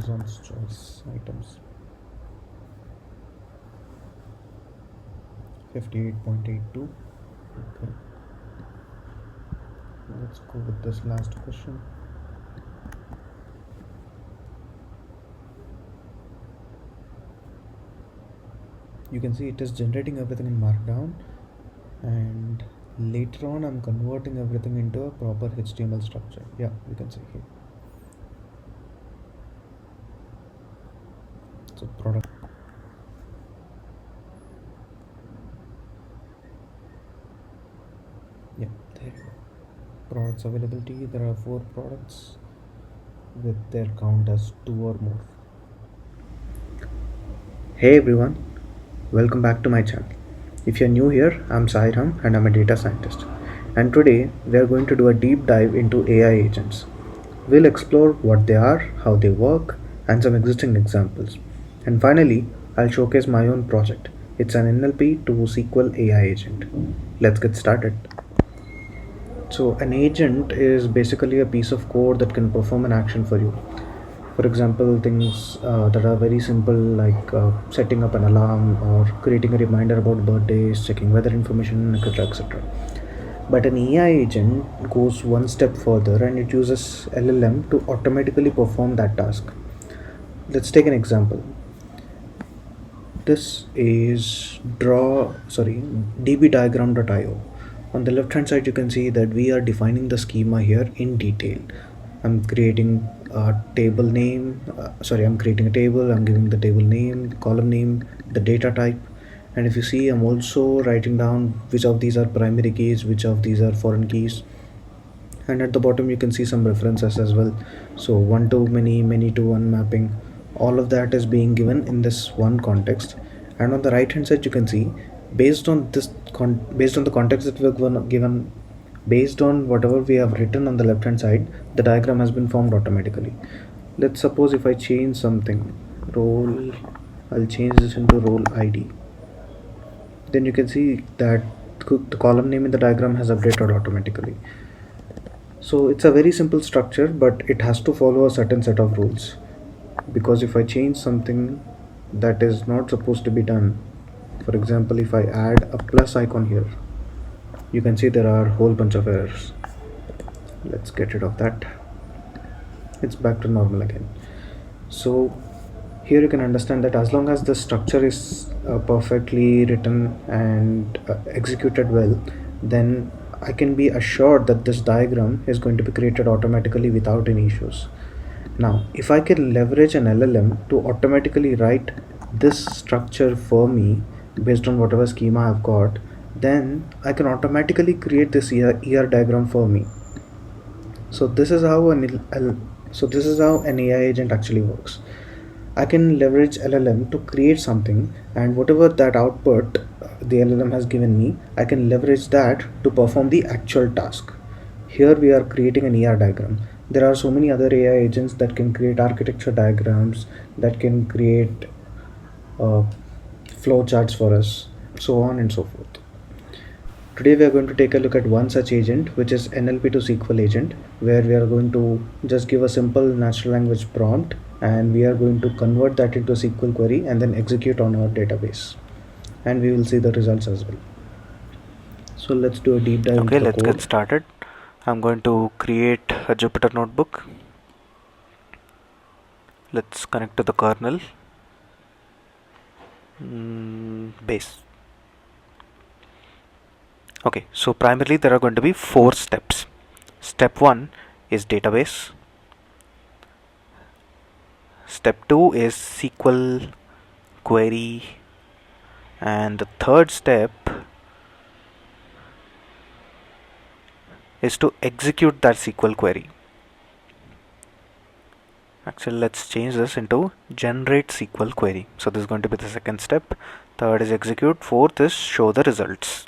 Amazon's choice items. 58.82. Okay, let's go with this last question. You can see it is generating everything in Markdown, and later on I'm converting everything into a proper HTML structure. Yeah, you can see here. So product. Yeah, there you go. Products availability. There are 4 products with their count as 2 or more. Hey everyone, welcome back to my channel. If you're new here, I'm Sai Ram and I'm a data scientist. And today we are going to do a deep dive into AI agents. We'll explore what they are, how they work, and some existing examples. And finally, I'll showcase my own project. It's an NLP to SQL AI agent. Let's get started. So, an agent is basically a piece of code that can perform an action for you. For example, things that are very simple, like setting up an alarm or creating a reminder about birthdays, checking weather information, etc. etc. But an AI agent goes one step further and it uses LLM to automatically perform that task. Let's take an example. This is dbdiagram.io. On the left hand side, you can see that we are defining the schema here in detail. I'm creating a table name. I'm creating a table. I'm giving the table name, column name, the data type. And if you see, I'm also writing down which of these are primary keys, which of these are foreign keys. And at the bottom, you can see some references as well. So one to many, many to one mapping. All of that is being given in this one context. And on the right hand side, you can see based on based on the context that we're given, based on whatever we have written on the left hand side, the diagram has been formed automatically. Let's suppose if I change something, role, I'll change this into role ID. Then you can see that the column name in the diagram has updated automatically. So it's a very simple structure, but it has to follow a certain set of rules. Because if I change something that is not supposed to be done, for example, if I add a plus icon here, you can see there are a whole bunch of errors. Let's get rid of that. It's back to normal again. So here you can understand that as long as the structure is perfectly written and executed well, then I can be assured that this diagram is going to be created automatically without any issues. Now, if I can leverage an LLM to automatically write this structure for me based on whatever schema I've got, then I can automatically create this ER diagram for me. So this is how an AI agent actually works. I can leverage LLM to create something, and whatever that output the LLM has given me, I can leverage that to perform the actual task. Here we are creating an ER diagram. There are so many other AI agents that can create architecture diagrams, that can create flow charts for us, so on and so forth. Today we are going to take a look at one such agent, which is NLP to SQL agent, where we are going to just give a simple natural language prompt and we are going to convert that into a SQL query and then execute on our database, and we will see the results as well. So let's do a deep dive into the let's code. get started. I'm going to create a Jupyter notebook. Let's connect to the kernel. Base. Okay, so primarily there are going to be 4 steps. Step 1 is database. Step 2 is SQL query, and the third step is to execute that SQL query. Actually, let's change this into generate SQL query. So this is going to be the second step. Third is execute. Fourth is show the results.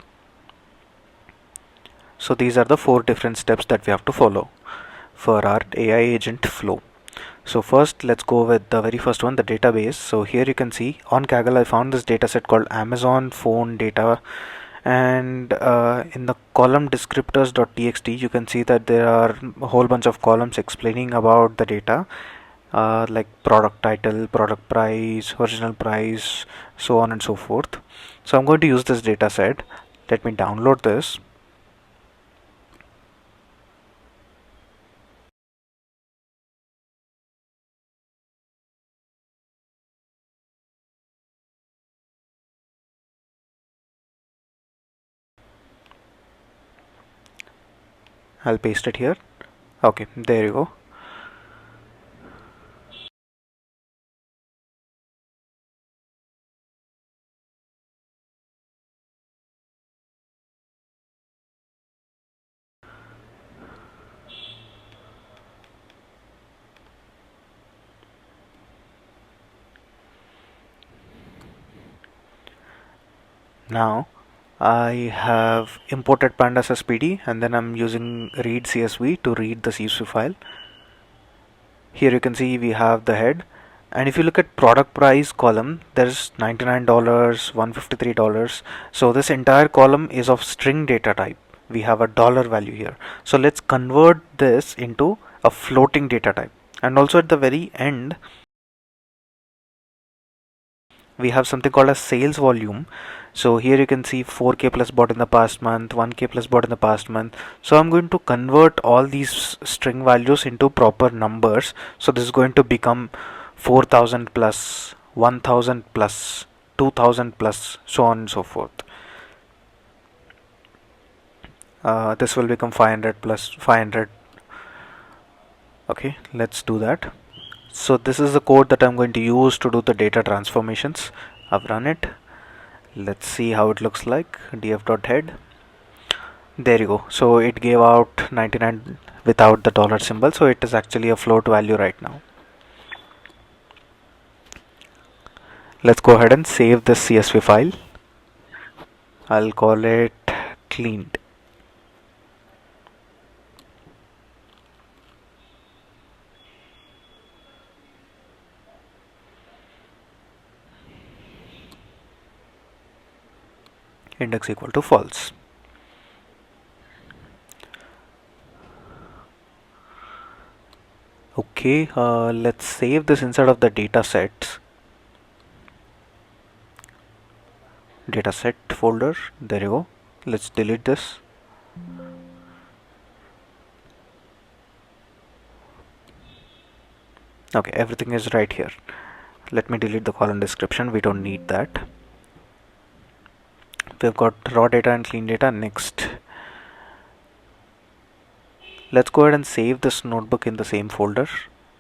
So these are the 4 different steps that we have to follow for our AI agent flow. So first, let's go with the very first one, the database. So here you can see on Kaggle I found this dataset called Amazon phone data, and in the column descriptors.txt you can see that there are a whole bunch of columns explaining about the data, like product title, product price, original price, so on and so forth. So I'm going to use this data set. Let me download this. I'll paste it here. Okay, there you go. Now I have imported pandas as PD, and then I'm using read CSV to read the CSV file. Here you can see we have the head, and if you look at product price column, there's $99, $153. So this entire column is of string data type. We have a dollar value here. So let's convert this into a floating data type. And also at the very end, we have something called a sales volume. So here you can see 4k plus bought in the past month, 1k plus bought in the past month. So I'm going to convert all these string values into proper numbers. So this is going to become 4000 plus, 1000 plus, 2000 plus, so on and so forth. This will become 500 plus 500. Okay, let's do that. So this is the code that I'm going to use to do the data transformations. I've run it. Let's see how it looks like. df.head. There you go. So it gave out 99 without the dollar symbol. So it is actually a float value right now. Let's go ahead and save this CSV file. I'll call it cleaned. Index equal to false. Okay, let's save this inside of the data sets. Dataset folder. There you go. Let's delete this. Okay, everything is right here. Let me delete the column description. We don't need that. We've got raw data and clean data. Next, let's go ahead and save this notebook in the same folder.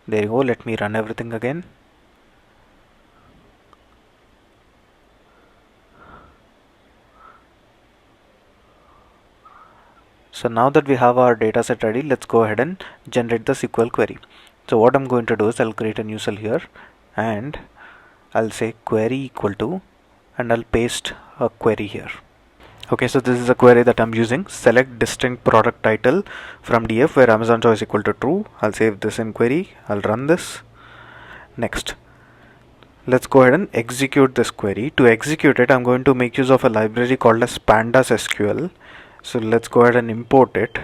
There you go. Let me run everything again. So now that we have our data set ready, let's go ahead and generate the SQL query. So what I'm going to do is I'll create a new cell here, and I'll say query equal to, and I'll paste a query here. Okay, so this is a query that I'm using. Select distinct product title from DF where Amazon choice equal to true. I'll save this in query. I'll run this. Next, let's go ahead and execute this query. To execute it, I'm going to make use of a library called as pandas SQL. So let's go ahead and import it.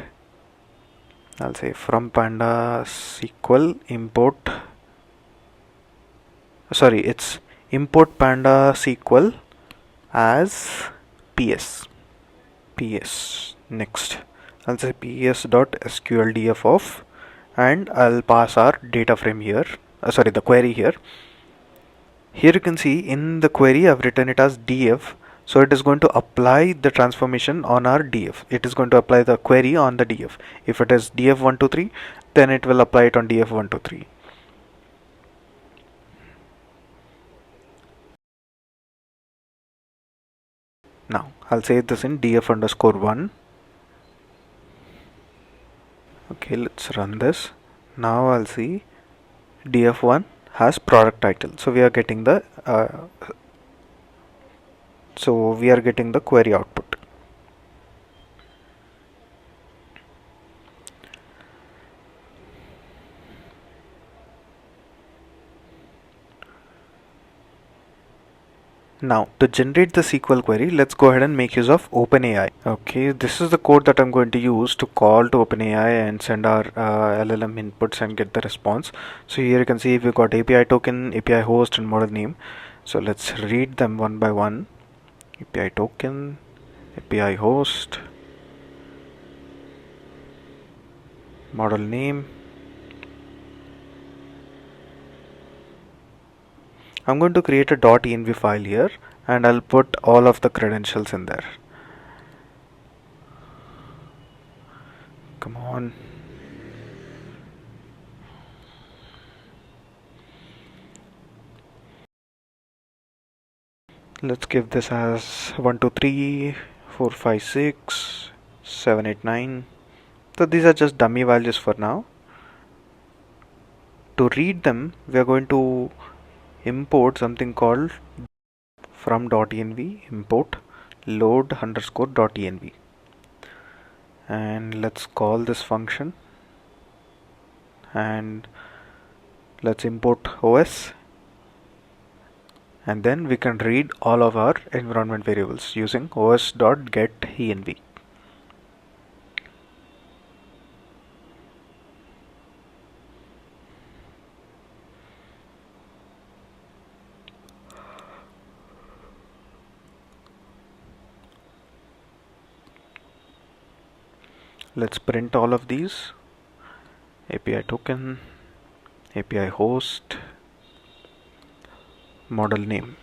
I'll say from pandas SQL import. Sorry, it's import panda SQL as PS. Next, I'll say ps.sqldf of, and I'll pass our data frame here. Sorry, the query here. Here you can see in the query I've written it as df. So it is going to apply the transformation on our df. It is going to apply the query on the df. If it is df123, then it will apply it on df123. Now I'll save this in df underscore 1. Okay, let's run this. Now I'll see df1 has product title. So we are getting the query output. Now, to generate the SQL query, let's go ahead and make use of OpenAI. Okay, this is the code that I'm going to use to call to OpenAI and send our LLM inputs and get the response. So here you can see we've got API token, API host, and model name. So let's read them one by one. API token, API host, model name. I'm going to create a .env file here and I'll put all of the credentials in there. Come on. Let's give this as 1 2 3 4 5 6 7 8 9. So these are just dummy values for now. To read them, we are going to import something called from.env import load underscore .env, and let's call this function and let's import OS, and then we can read all of our environment variables using os.getEnv. Let's print all of these: API token, API host, model name.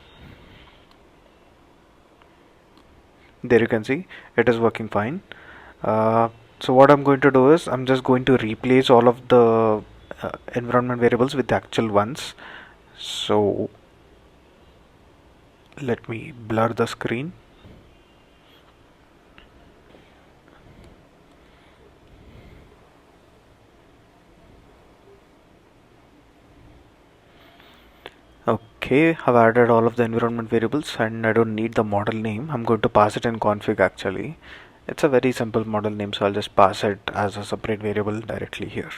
There you can see it is working fine. So what I'm going to do is I'm just going to replace all of the environment variables with the actual ones. So let me blur the screen. Okay, I've added all of the environment variables and I don't need the model name. I'm going to pass it in config actually. It's a very simple model name, so I'll just pass it as a separate variable directly here.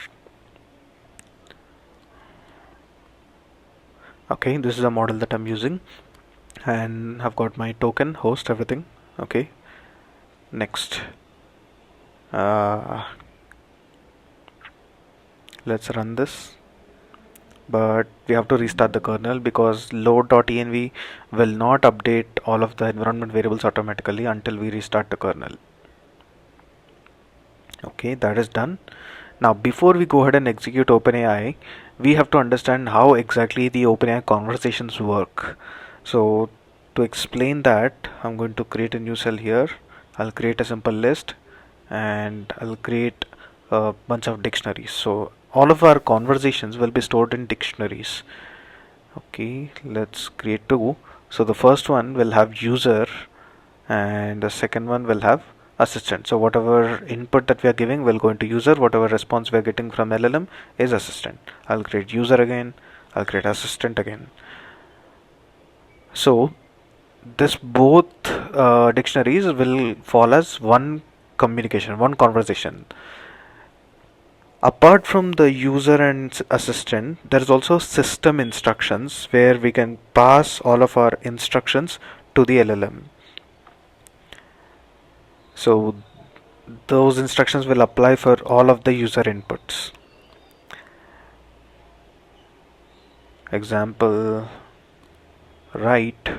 Okay, this is a model that I'm using and I've got my token, host, everything. Okay, next. Let's run this, but we have to restart the kernel because load.env will not update all of the environment variables automatically until we restart the kernel. Okay, that is done. Now before we go ahead and execute OpenAI, we have to understand how exactly the OpenAI conversations work. So to explain that, I'm going to create a new cell here. I'll create a simple list and I'll create a bunch of dictionaries. So all of our conversations will be stored in dictionaries. Okay, let's create two. So the first one will have user and the second one will have assistant. So whatever input that we are giving will go into user, whatever response we are getting from LLM is assistant. I'll create user again, I'll create assistant again. So this both dictionaries will fall as one communication, one conversation. Apart from the user and assistant, there is also system instructions where we can pass all of our instructions to the LLM. So those instructions will apply for all of the user inputs. Example, write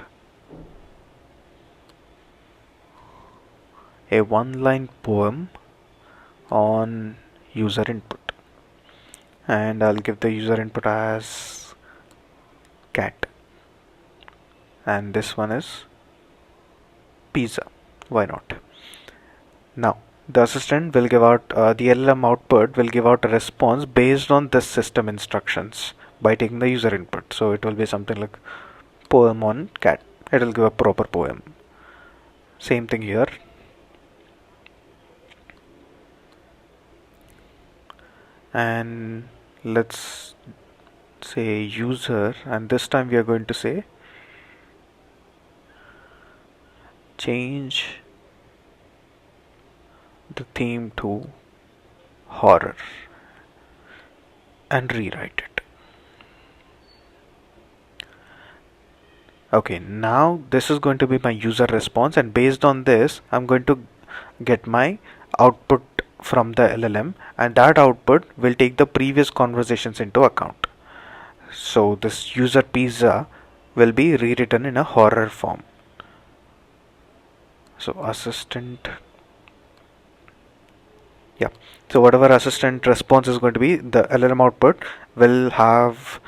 a one-line poem on user input, and I'll give the user input as cat, and this one is pizza. Why not? Now the assistant will give out the LLM output will give out a response based on this system instructions by taking the user input. So it will be something like poem on cat. It will give a proper poem. Same thing here. And let's say user, and this time we are going to say change the theme to horror and rewrite it. Okay, now this is going to be my user response, and based on this I'm going to get my output from the LLM, and that output will take the previous conversations into account. So this user pizza will be rewritten in a horror form. So assistant, yeah, so whatever assistant response is going to be, the LLM output will have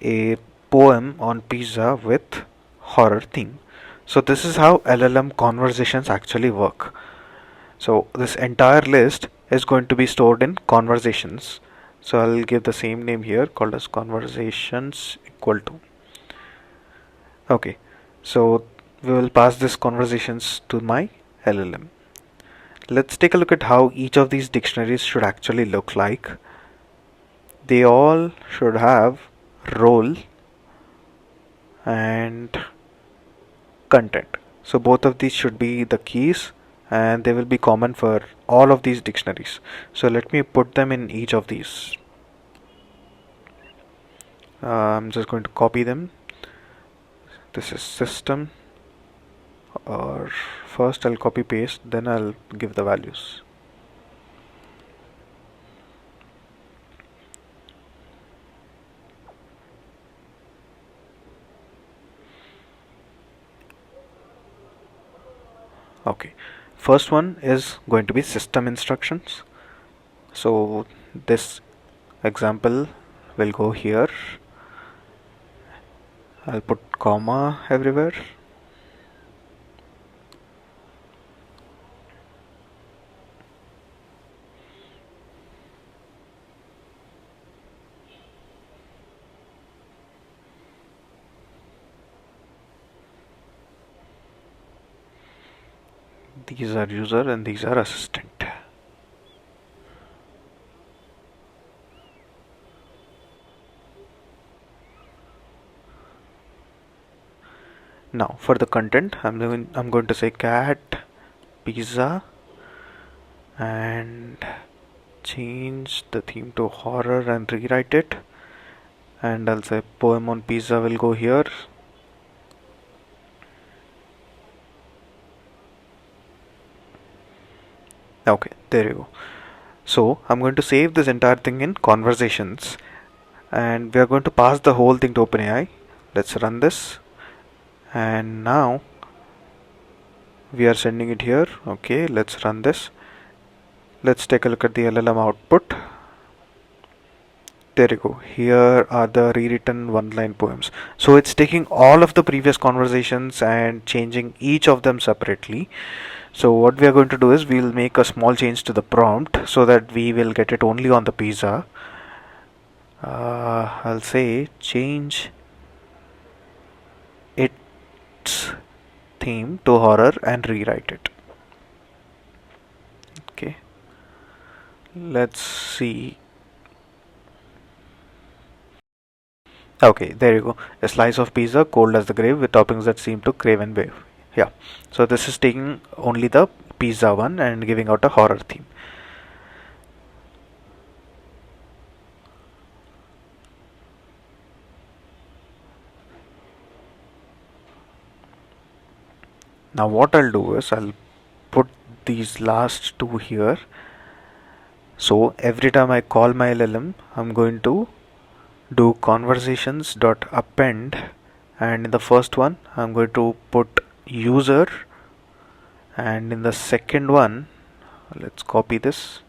a poem on pizza with horror theme. So this is how LLM conversations actually work. So this entire list is going to be stored in conversations. So I'll give the same name here, called as conversations equal to. Okay, so we will pass this conversations to my LLM. Let's take a look at how each of these dictionaries should actually look like. They all should have role and content. So both of these should be the keys, and they will be common for all of these dictionaries. So let me put them in each of these. I'm just going to copy them. This is system, or first I'll copy paste, then I'll give the values. Okay, first one is going to be system instructions. So this example will go here. I'll put comma everywhere. These are user and these are assistant. Now for the content, I'm going to say cat pizza and change the theme to horror and rewrite it, and I'll say poem on pizza will go here. Okay, there you go. So I'm going to save this entire thing in conversations, and we are going to pass the whole thing to OpenAI. Let's run this, and now we are sending it here. Okay, let's run this. Let's take a look at the LLM output. There you go. Here are the rewritten one-line poems. So it's taking all of the previous conversations and changing each of them separately. So what we are going to do is we'll make a small change to the prompt so that we will get it only on the pizza. I'll say change its theme to horror and rewrite it. Okay, let's see. Okay, there you go. A slice of pizza, cold as the grave, with toppings that seem to crave and wave. Yeah, so this is taking only the pizza one and giving out a horror theme. Now what I'll do is I'll put these last two here. So every time I call my LLM, I'm going to do conversations dot append, and in the first one I'm going to put user, and in the second one, let's copy this,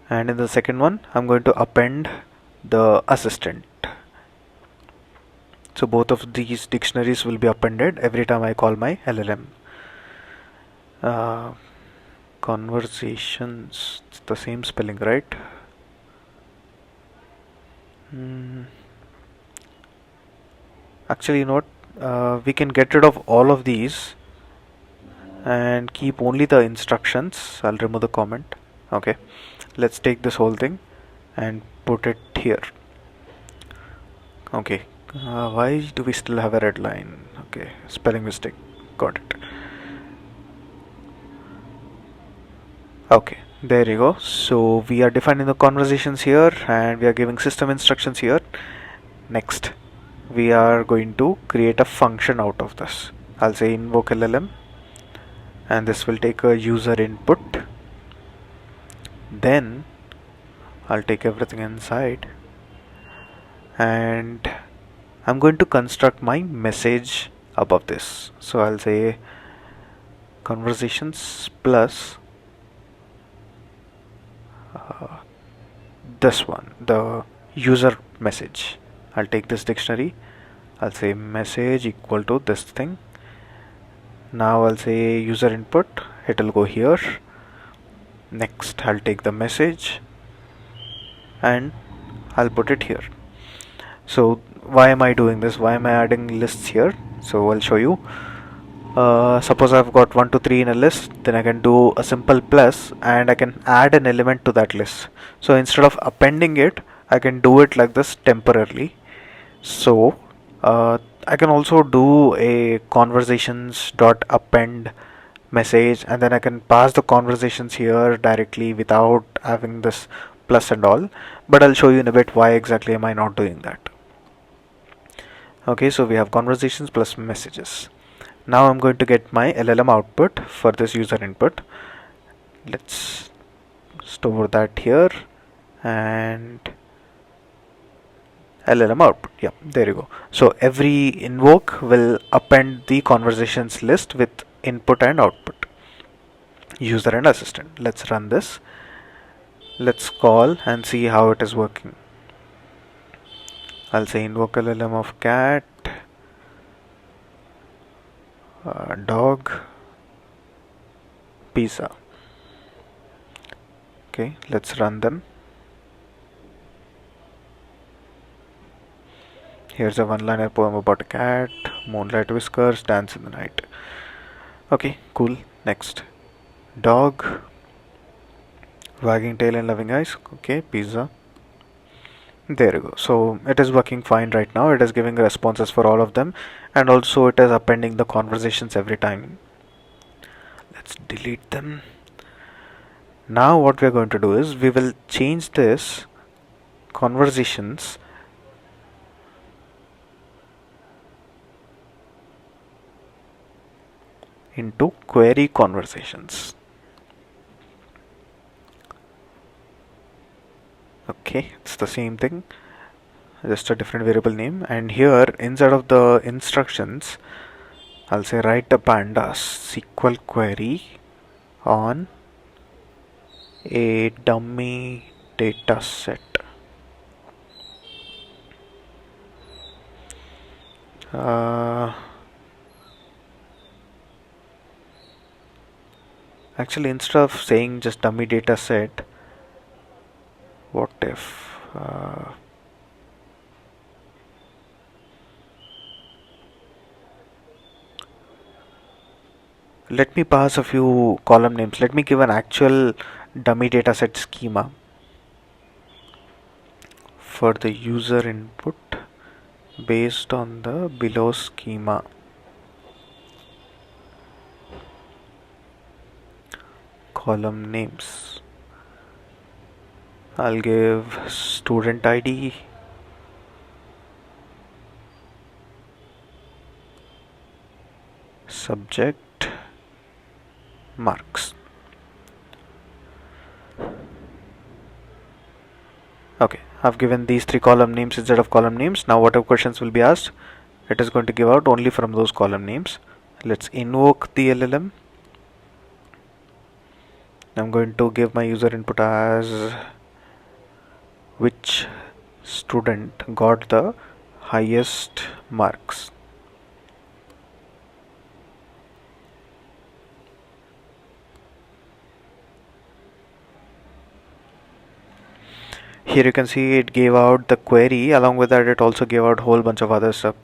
and in the second one I'm going to append the assistant. So both of these dictionaries will be appended every time I call my LLM. Conversations, it's the same spelling, right? Actually, you know what? We can get rid of all of these and keep only the instructions. I'll remove the comment. Okay, let's take this whole thing and put it here. Okay, why do we still have a red line? Okay, spelling mistake. Got it. Okay, there you go. So we are defining the conversations here and we are giving system instructions here. Next, we are going to create a function out of this. I'll say invoke LLM, and this will take a user input. Then I'll take everything inside, and I'm going to construct my message above this. So I'll say conversations plus this one, the user message. I'll take this dictionary. I'll say message equal to this thing. Now I'll say user input, it'll go here. Next I'll take the message and I'll put it here. So why am I doing this? Why am I adding lists here? So I'll show you. Suppose I've got 1 to 3 in a list, then I can do a simple plus and I can add an element to that list. So instead of appending it, I can do it like this temporarily. So I can also do a conversations dot append message, and then I can pass the conversations here directly without having this plus and all. But I'll show you in a bit why exactly am I not doing that. Okay, so we have conversations plus messages. Now I'm going to get my LLM output for this user input. Let's store that here and LLM output. Yeah, there you go. So every invoke will append the conversations list with input and output, user and assistant. Let's run this. Let's call and see how it is working. I'll say invoke LLM of cat, dog, pizza. Okay, let's run them. Here's a one-liner poem about a cat, moonlight whiskers, dance in the night. Okay, cool. Next, dog, wagging tail and loving eyes. Okay, pizza. There you go. So it is working fine right now. It is giving responses for all of them, and also it is appending the conversations every time. Let's delete them. Now what we are going to do is we will change this conversations into query conversations. Okay, it's the same thing, just a different variable name. And here inside of the instructions, I'll say write a pandas SQL query on a dummy data set. Actually, instead of saying just dummy data set, what if let me pass a few column names. Let me give an actual dummy dataset schema for the user input based on the below schema. Column names. I'll give student ID, subject, marks. Okay, I've given these three column names instead of column names. Now whatever questions will be asked, it is going to give out only from those column names. Let's invoke the LLM. I'm going to give my user input as which student got the highest marks. Here you can see it gave out the query. Along with that, it also gave out a whole bunch of other stuff.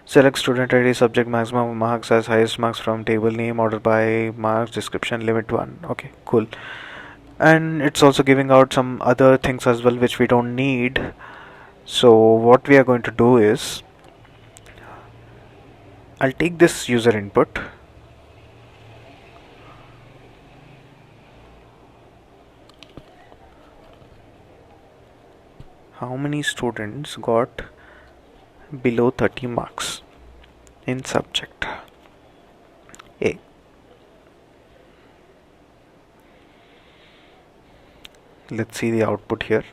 Select student ID, subject maximum marks as highest marks from table name, order by marks, description, limit 1. Okay, cool. And it's also giving out some other things as well which we don't need. So what we are going to do is I'll take this user input, how many students got below 30 marks in subject A. Let's see the output here.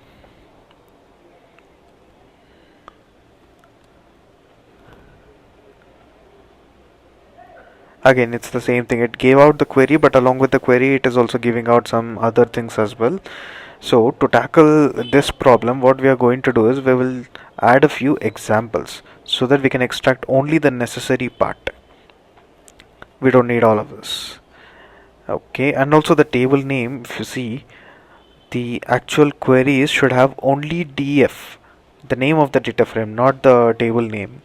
Again, it's the same thing. It gave out the query, but along with the query, it is also giving out some other things as well. So to tackle this problem, what we are going to do is we will add a few examples so that we can extract only the necessary part. We don't need all of this. Okay, and also the table name, if you see, the actual queries should have only df, the name of the data frame, not the table name.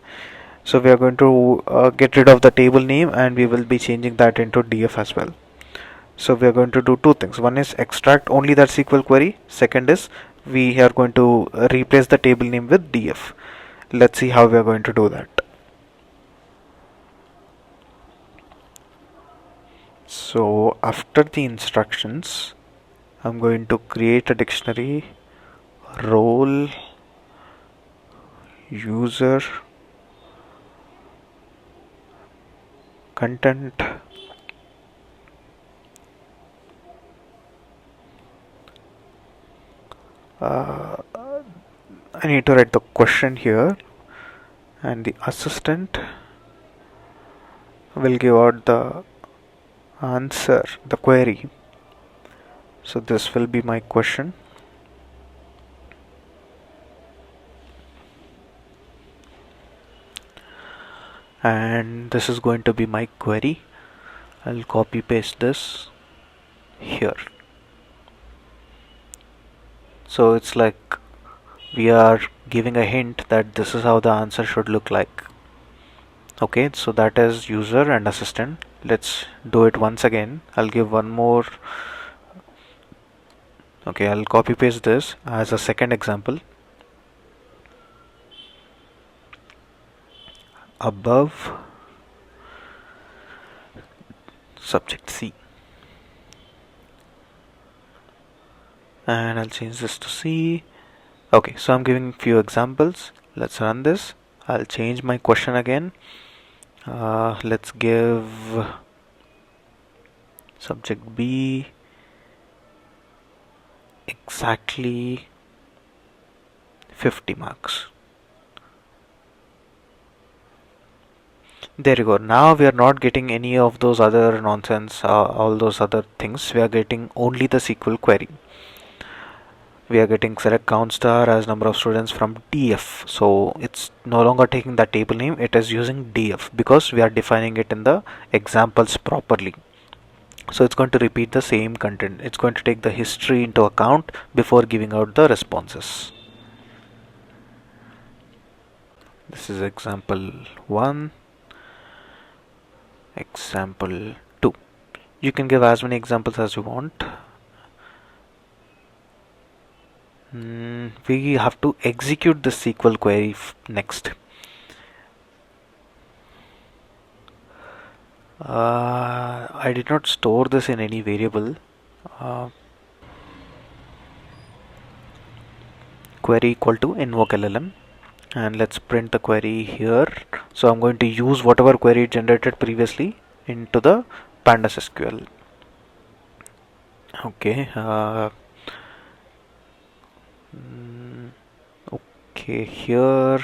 So we are going to get rid of the table name and we will be changing that into df as well. So we are going to do two things. One is extract only that SQL query. Second is we are going to replace the table name with df. Let's see how we are going to do that. So after the instructions, I'm going to create a dictionary, role, user, content, I need to write the question here, and the assistant will give out the answer, the query. So this will be my question, and this is going to be my query. I'll copy paste this here. So it's like we are giving a hint that this is how the answer should look like. Okay, so that is user and assistant. Let's do it once again. I'll give one more. Okay, I'll copy paste this as a second example. Above subject C, and I'll change this to C. Okay, so I'm giving few examples. Let's run this. I'll change my question again. Let's give subject B exactly 50 marks. There you go. Now we are not getting any of those other nonsense, all those other things. We are getting only the SQL query. We are getting select count star as number of students from df. So it's no longer taking the table name, it is using df because we are defining it in the examples properly. So it's going to repeat the same content. It's going to take the history into account before giving out the responses. This is example 1, example 2. You can give as many examples as you want. We have to execute the SQL query next. I did not store this in any variable. Query equal to invoke LLM, and let's print the query here. So I'm going to use whatever query generated previously into the pandas SQL. Okay. Okay, here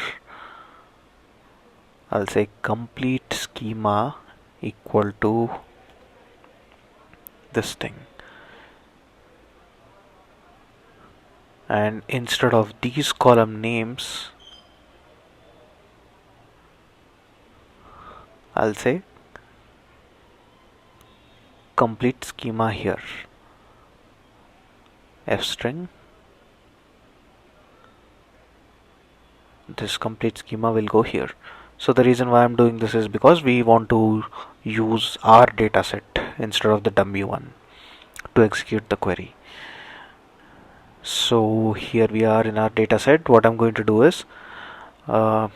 I'll say complete schema equal to this thing, and instead of these column names I'll say complete schema here, f string. This complete schema will go here. So the reason why I'm doing this is because we want to use our dataset instead of the dummy one to execute the query. So here we are in our dataset. What I'm going to do is I'll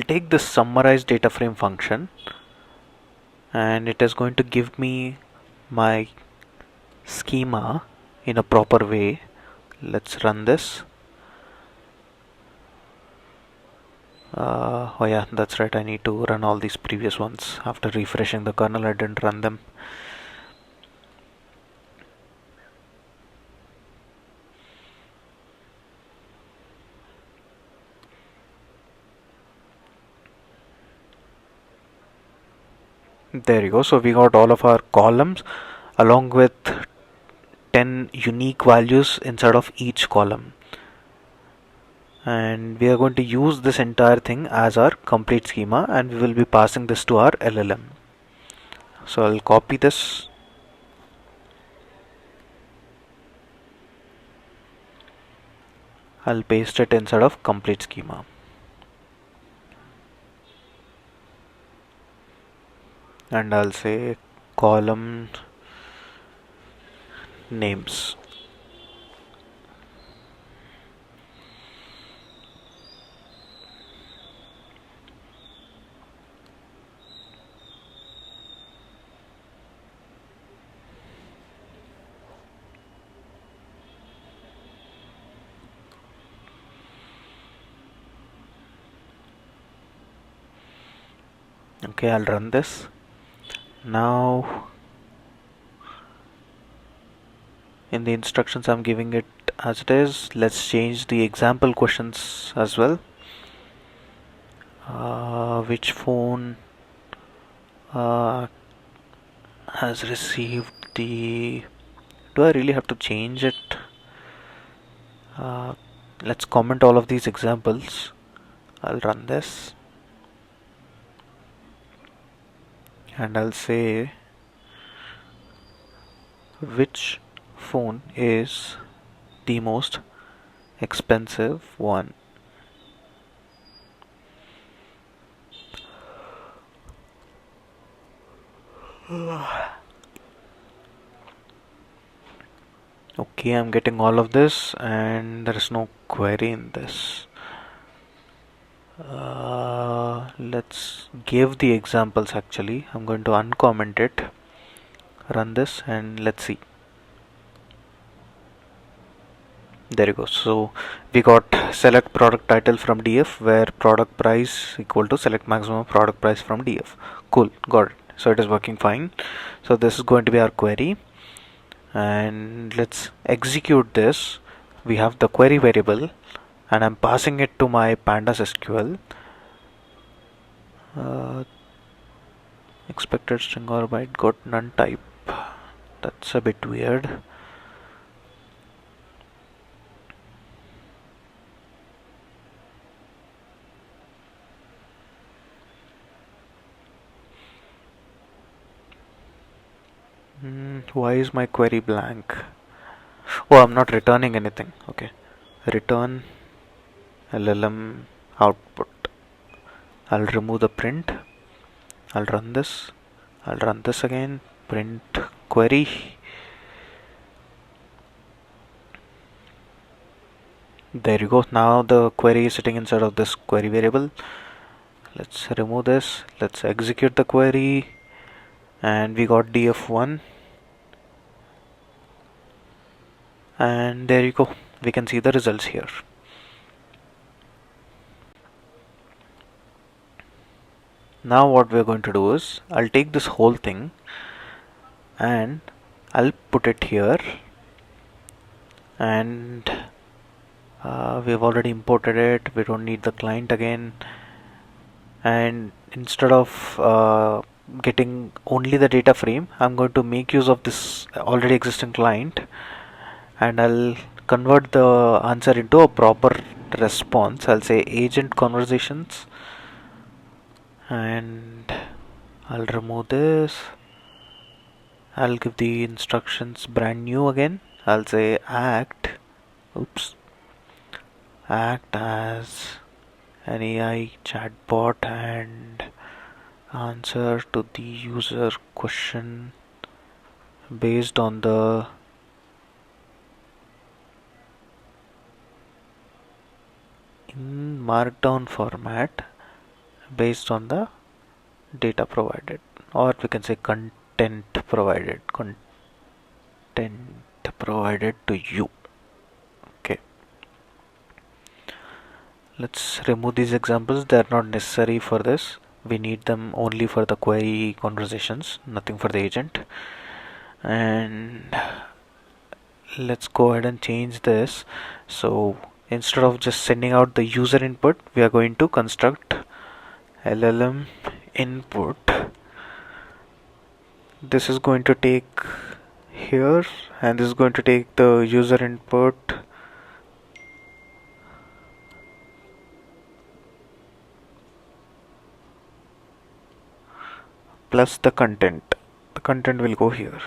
take this summarize data frame function and it is going to give me my schema in a proper way. Let's run this. Oh yeah, that's right, I need to run all these previous ones. After refreshing the kernel, I didn't run them. There you go. So we got all of our columns along with 10 unique values inside of each column. And we are going to use this entire thing as our complete schema, and we will be passing this to our LLM. So I'll copy this. I'll paste it inside of complete schema. And I'll say column names. Okay, I'll run this. Now in the instructions I'm giving it as it is. Let's change the example questions as well. Which phone uh, has received the... Do I really have to change it? Uh, let's comment all of these examples. I'll run this and I'll say which phone is the most expensive one. Okay, I'm getting all of this and there is no query in this. Let's give the examples actually. I'm going to uncomment it, run this, and let's see. There you go. So we got select product title from DF where product price equal to select maximum product price from DF. Cool, got it. So it is working fine. So this is going to be our query, and let's execute this. We have the query variable and I'm passing it to my pandas SQL. Expected string or byte got none type. That's a bit weird. Why is my query blank? Oh, I'm not returning anything. Okay. Return LLM output. I'll remove the print. I'll run this. I'll run this again. Print query. There you go. Now the query is sitting inside of this query variable. Let's remove this. Let's execute the query. And we got df1. And there you go. We can see the results here. Now what we're going to do is I'll take this whole thing and I'll put it here, and we've already imported it. We don't need the client again, and instead of getting only the data frame, I'm going to make use of this already existing client and I'll convert the answer into a proper response. I'll say agent conversations and I'll remove this. I'll give the instructions brand new again. I'll say act as an AI chatbot and answer to the user question based on the in markdown format based on the data provided. or we can say content provided to you. Okay, let's remove these examples. They are not necessary for this. We need them only for the query conversations, nothing for the agent. And let's go ahead and change this. So instead of just sending out the user input, we are going to construct LLM input. This is going to take here, and this is going to take the user input plus the content. The content will go here.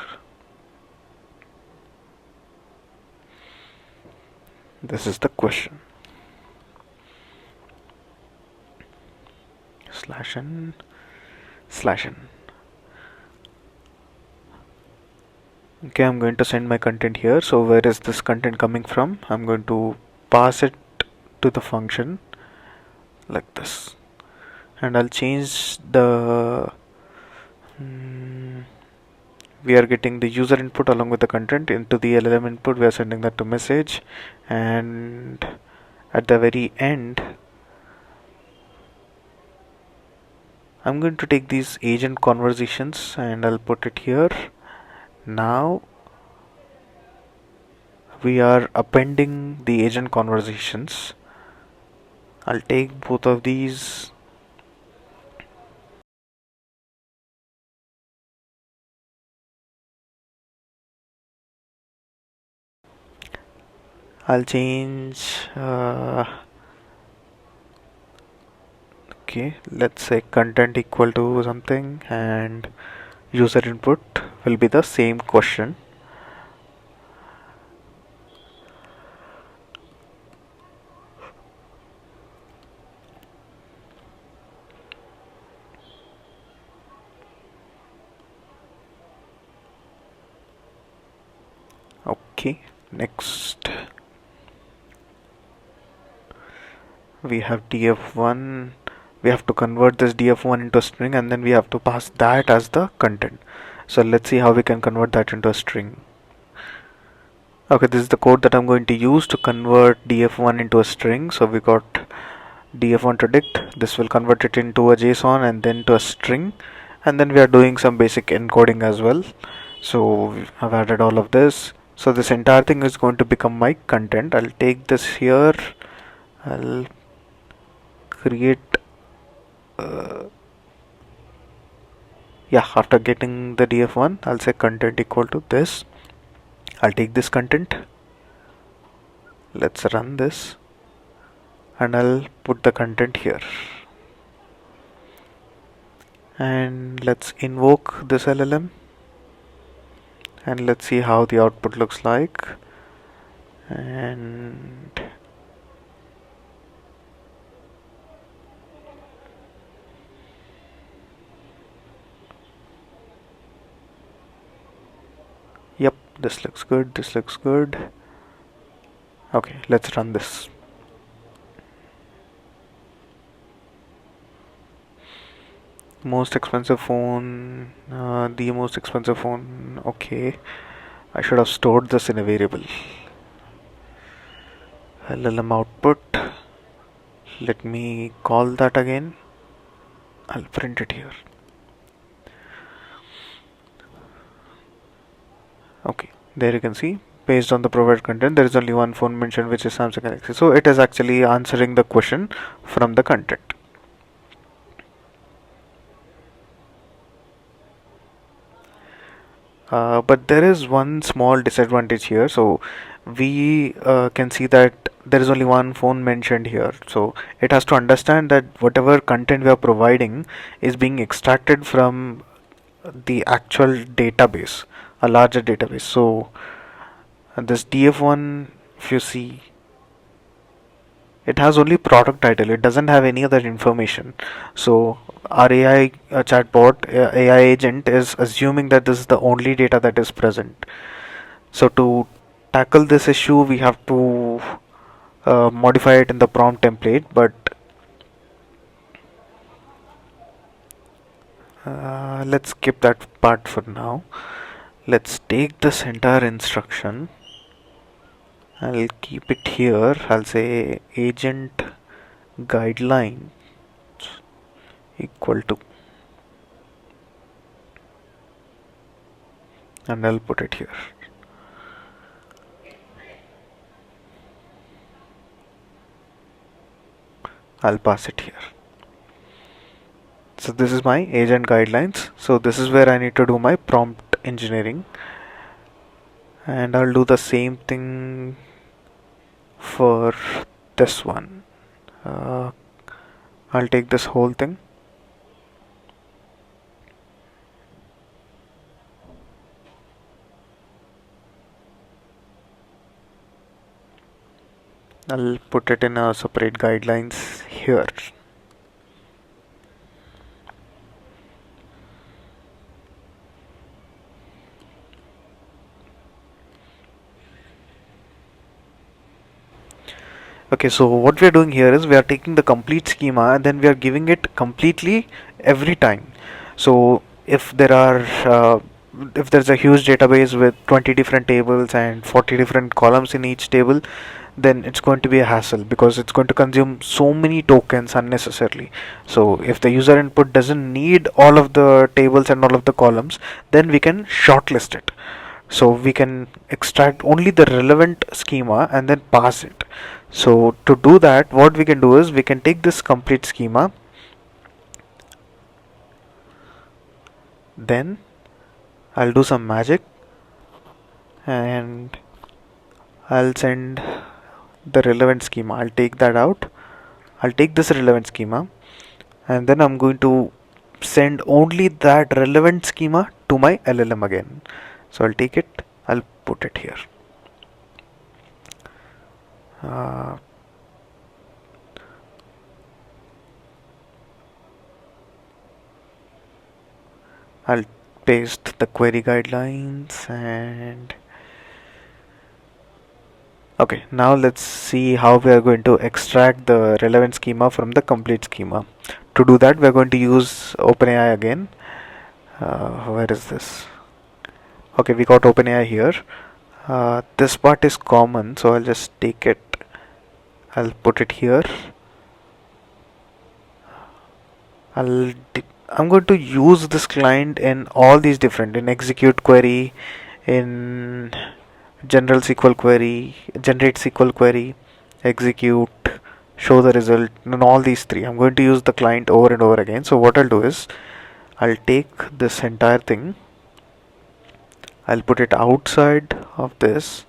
This is the question. Slash n slash n. Okay, I'm going to send my content here. So where is this content coming from? I'm going to pass it to the function like this, and I'll change the we are getting the user input along with the content into the LLM input. We are sending that to message, and at the very end I'm going to take these agent conversations and I'll put it here. Now we are appending the agent conversations. I'll take both of these. I'll change okay, let's say content equal to something, and user input will be the same question. Okay, next we have df1. We have to convert this df1 into a string, and then we have to pass that as the content. So let's see how we can convert that into a string. Okay, this is the code that I'm going to use to convert df1 into a string. So we got df1 to dict. This will convert it into a JSON and then to a string, and then we are doing some basic encoding as well. So I've added all of this. So this entire thing is going to become my content. I'll take this here. I'll create yeah, after getting the df1, I'll say content equal to this. I'll take this content. Let's run this, and I'll put the content here, and let's invoke this LLM, and let's see how the output looks like. And yep, this looks good, this looks good. Okay, let's run this. Most expensive phone, the most expensive phone. Okay, I should have stored this in a variable. LLM output, let me call that again. I'll print it here. Okay, there you can see, based on the provided content, there is only one phone mentioned, which is Samsung Galaxy. So it is actually answering the question from the content. But there is one small disadvantage here. So we can see that there is only one phone mentioned here. So it has to understand that whatever content we are providing is being extracted from the actual database, a larger database. So this df1, if you see, it has only product title, it doesn't have any other information. So our AI chatbot, AI agent is assuming that this is the only data that is present. So to tackle this issue, we have to modify it in the prompt template, but Let's skip that part for now. Let's take this entire instruction. I'll keep it here. I'll say agent guideline equal to, and I'll put it here. I'll pass it here. So this is my agent guidelines. So this is where I need to do my prompt engineering, and I'll do the same thing for this one. uh, I'll take this whole thing. I'll put it in a separate guidelines here. Okay, so what we are doing here is we are taking the complete schema and then we are giving it completely every time. So if there's a huge database with 20 different tables and 40 different columns in each table, then it's going to be a hassle because it's going to consume so many tokens unnecessarily. So if the user input doesn't need all of the tables and all of the columns, then we can shortlist it. So we can extract only the relevant schema and then pass it. So to do that, what we can do is we can take this complete schema, then I'll do some magic and I'll send the relevant schema. I'll take that out. I'll take this relevant schema and then I'm going to send only that relevant schema to my LLM again. So I'll take it, I'll put it here. Uh, I'll paste the query guidelines and okay, now let's see how we are going to extract the relevant schema from the complete schema. To do that, we are going to use OpenAI again. Where is this? Okay, we got OpenAI here. This part is common, so I'll just take it. I'll put it here. I'm going to use this client in all these different, in execute query, in general SQL query, generate SQL query, execute, show the result, in all these three. I'm going to use the client over and over again. So what I'll do is I'll take this entire thing, I'll put it outside of this,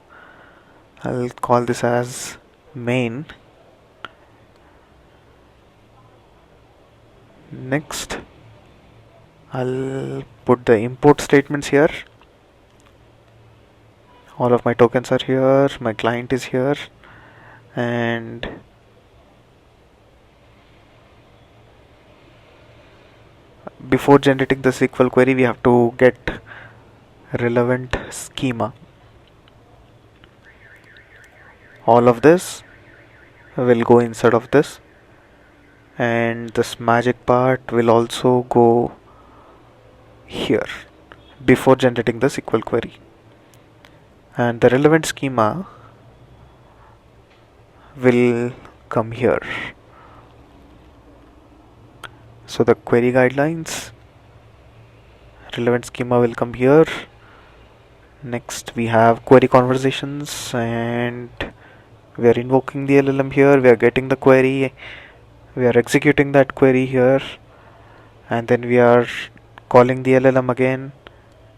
I'll call this as main. Next I'll put the import statements here. All of my tokens are here, my client is here, and before generating the SQL query we have to get relevant schema. All of this will go inside of this, and this magic part will also go here before generating the SQL query, and the relevant schema will come here. So the query guidelines, relevant schema will come here. Next we have query conversations, and we are invoking the LLM here, we are getting the query, we are executing that query here, and then we are calling the LLM again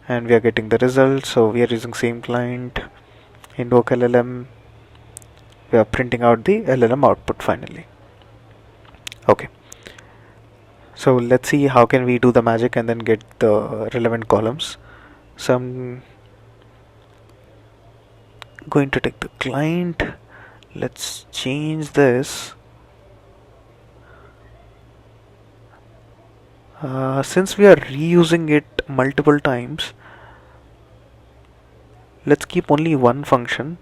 and we are getting the result. So we are using same client, invoke LLM, we are printing out the LLM output finally. Okay, so let's see how can we do the magic and then get the relevant columns. So I'm going to take the client, let's change this. Since we are reusing it multiple times, let's keep only one function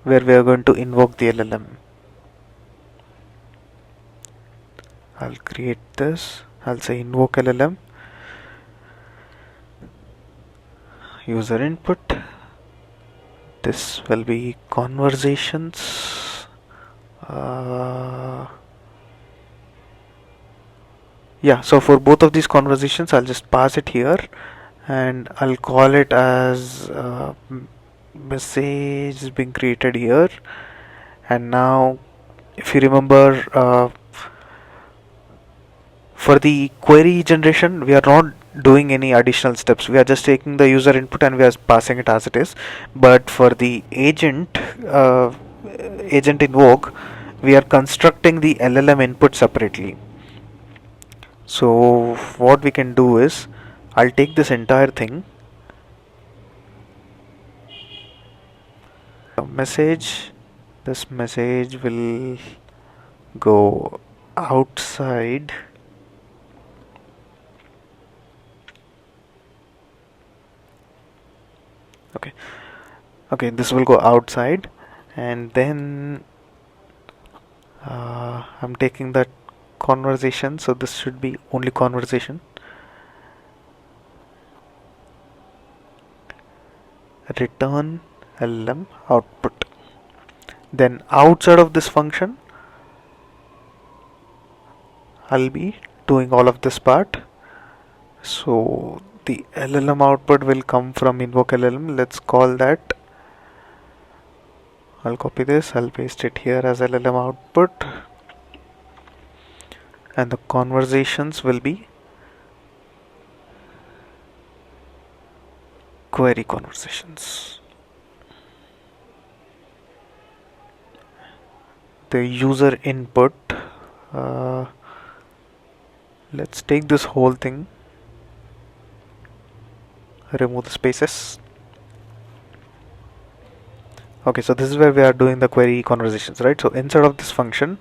where we are going to invoke the LLM. I'll create this, I'll say invoke LLM, user input. This will be conversations. uh, yeah, so for both of these conversations I'll just pass it here, and I'll call it as message is being created here. And now if you remember, for the query generation we are not doing any additional steps, we are just taking the user input and we are passing it as it is. But for the agent invoke, we are constructing the LLM input separately. So what we can do is, I'll take this entire thing, message, this message will go outside. Okay, okay, this will go outside, and then I'm taking that conversation, so this should be only conversation. Return LM output. Then outside of this function I'll be doing all of this part. So the LLM output will come from invoke LLM. Let's call that, I'll copy this, I'll paste it here as LLM output, and the conversations will be query conversations. The user input, uh, let's take this whole thing, remove the spaces. Okay, so this is where we are doing the query conversations, right? So inside of this function,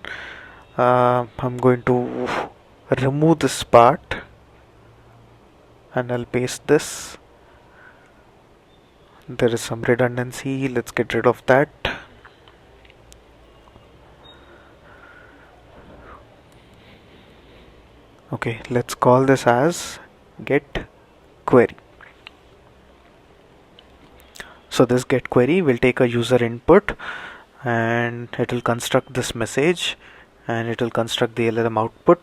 I'm going to remove this part and I'll paste this. There is some redundancy, let's get rid of that. Okay, let's call this as get query. So this get query will take a user input and it will construct this message, and it will construct the LLM output.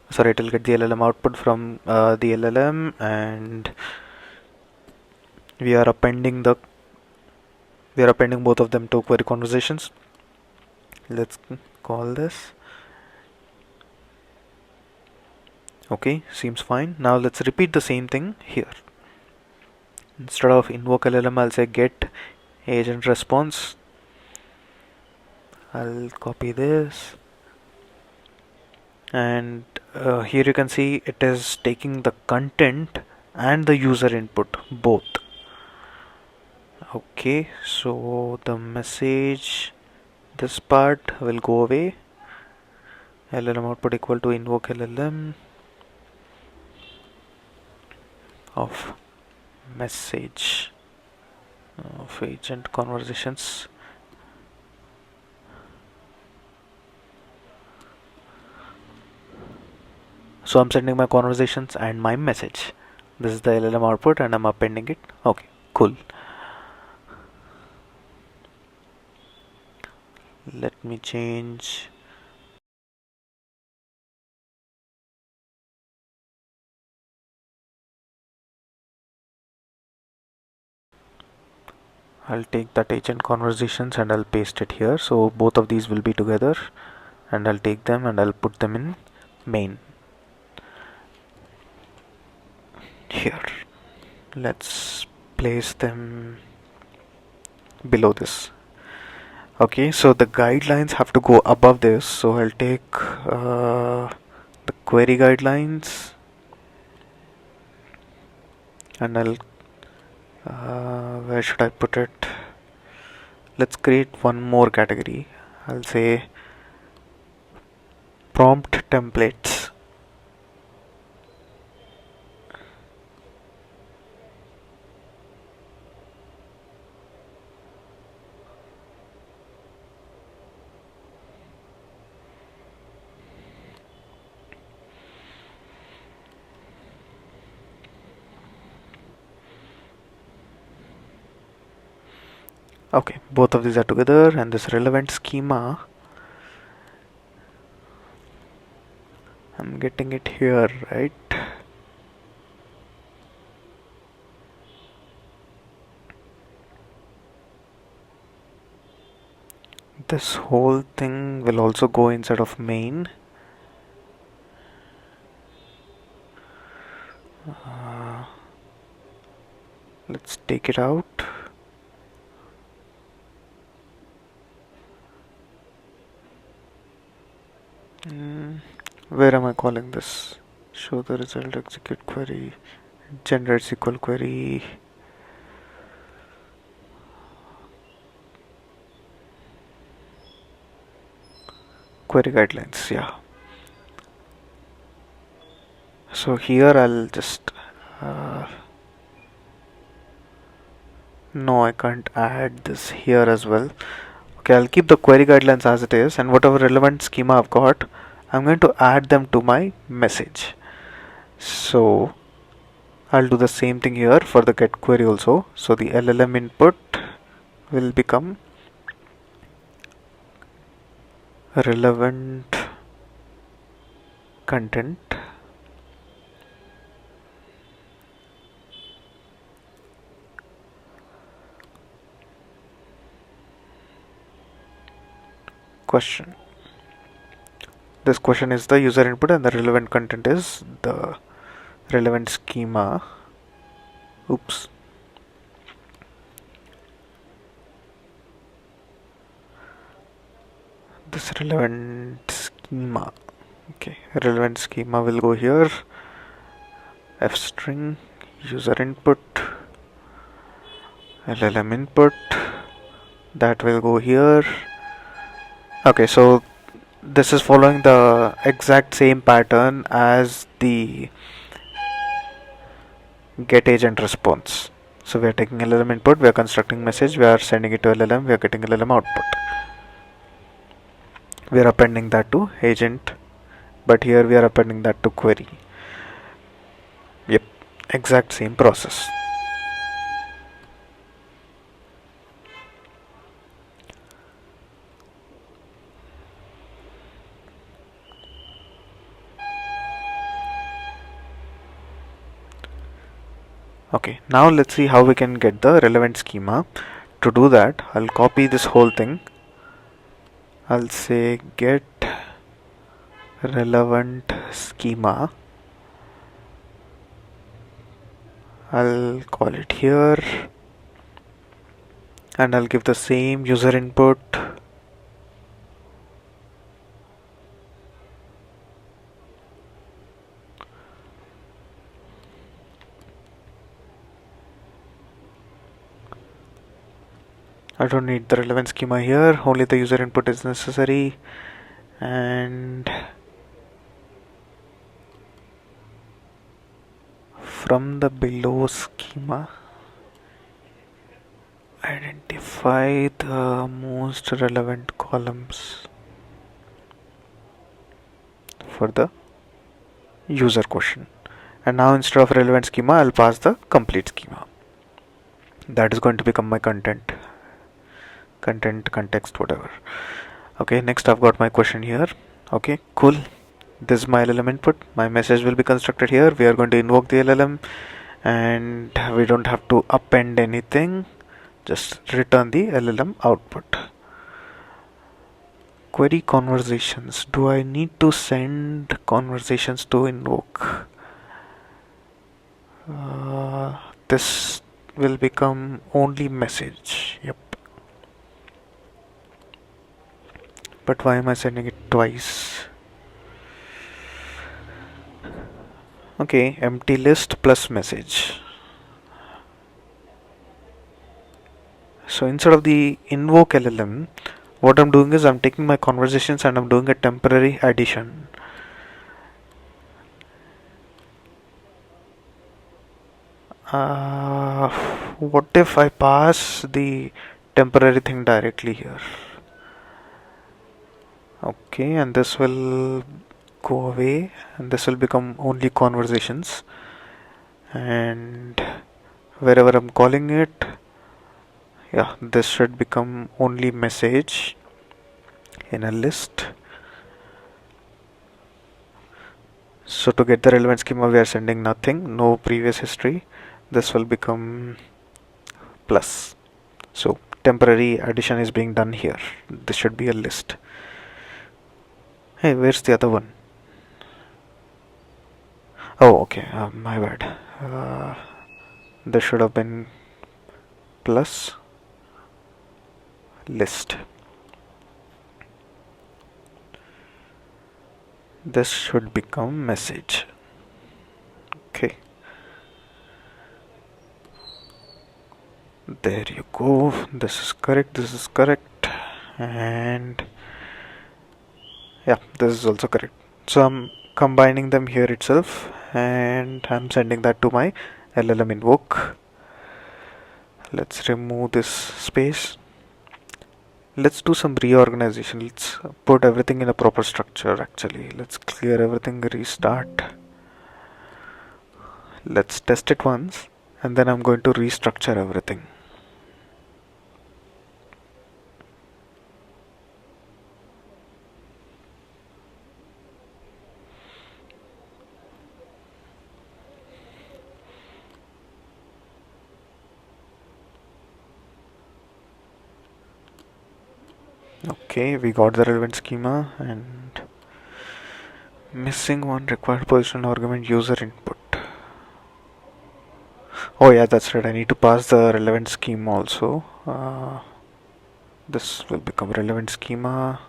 Sorry, it will get the LLM output from the LLM, and we are appending both of them to query conversations. Let's call this. Okay, seems fine. Now let's repeat the same thing here. Instead of invoke LLM, I'll say get agent response. I'll copy this, and here you can see it is taking the content and the user input both. Okay, so the message, this part will go away. LLM output equal to invoke LLM of message of agent conversations. So I'm sending my conversations and my message. This is the LLM output and I'm appending it. Okay, cool. Let me change. I'll take that agent conversations and I'll paste it here. So both of these will be together, and I'll take them and I'll put them in main here. Let's place them below this. Okay, so the guidelines have to go above this, so I'll take the query guidelines and I'll where should I put it? Let's create one more category. I'll say prompt templates. Okay, both of these are together, and this relevant schema, I'm getting it here, right? This whole thing will also go inside of main. Let's take it out. Where am I calling this? Show the result, execute query, generate SQL query. Query guidelines, yeah. So here I'll just no, I can't add this here as well. Okay, I'll keep the query guidelines as it is, and whatever relevant schema I've got, I'm going to add them to my message. So I'll do the same thing here for the get query also. So the LLM input will become relevant content. Question. This question is the user input, and the relevant content is the relevant schema. Oops. This relevant schema. Okay, relevant schema will go here. F string, user input, LLM input, that will go here. Okay, so this is following the exact same pattern as the get agent response. So we are taking LLM input, we are constructing message, we are sending it to LLM, we are getting LLM output. We are appending that to agent, but here we are appending that to query. Yep, exact same process. Okay, now let's see how we can get the relevant schema. To do that, I'll copy this whole thing. I'll say get relevant schema. I'll call it here, and I'll give the same user input. I don't need the relevant schema here, only the user input is necessary. And from the below schema, identify the most relevant columns for the user question. And now instead of relevant schema, I'll pass the complete schema. That is going to become my content, context, whatever. Okay, next I've got my question here. Okay, cool. This is my LLM input. My message will be constructed here. We are going to invoke the LLM, and we don't have to append anything, just return the LLM output. Query conversations. Do I need to send conversations to invoke? This will become only message. Yep. But why am I sending it twice? Okay, empty list plus message. So instead of the invoke LLM, what I'm doing is I'm taking my conversations and I'm doing a temporary addition. What if I pass the temporary thing directly here? Okay, and this will go away, and this will become only conversations. And wherever I'm calling it, Yeah, this should become only message in a list. So to get the relevant schema, we are sending nothing, no previous history. This will become plus. So temporary addition is being done here. This should be a list. Hey, where's the other one? Oh, okay. My bad. This should have been plus list. This should become message. Okay. There you go. This is correct. This is correct. And yeah, this is also correct. So I'm combining them here itself and I'm sending that to my LLM invoke. Let's remove this space. Let's do some reorganization. Let's put everything in a proper structure actually. Let's clear everything, restart. Let's test it once and then I'm going to restructure everything. Okay, we got the relevant schema and missing one required position argument user input. Oh yeah, that's right. I need to pass the relevant schema also. This will become relevant schema.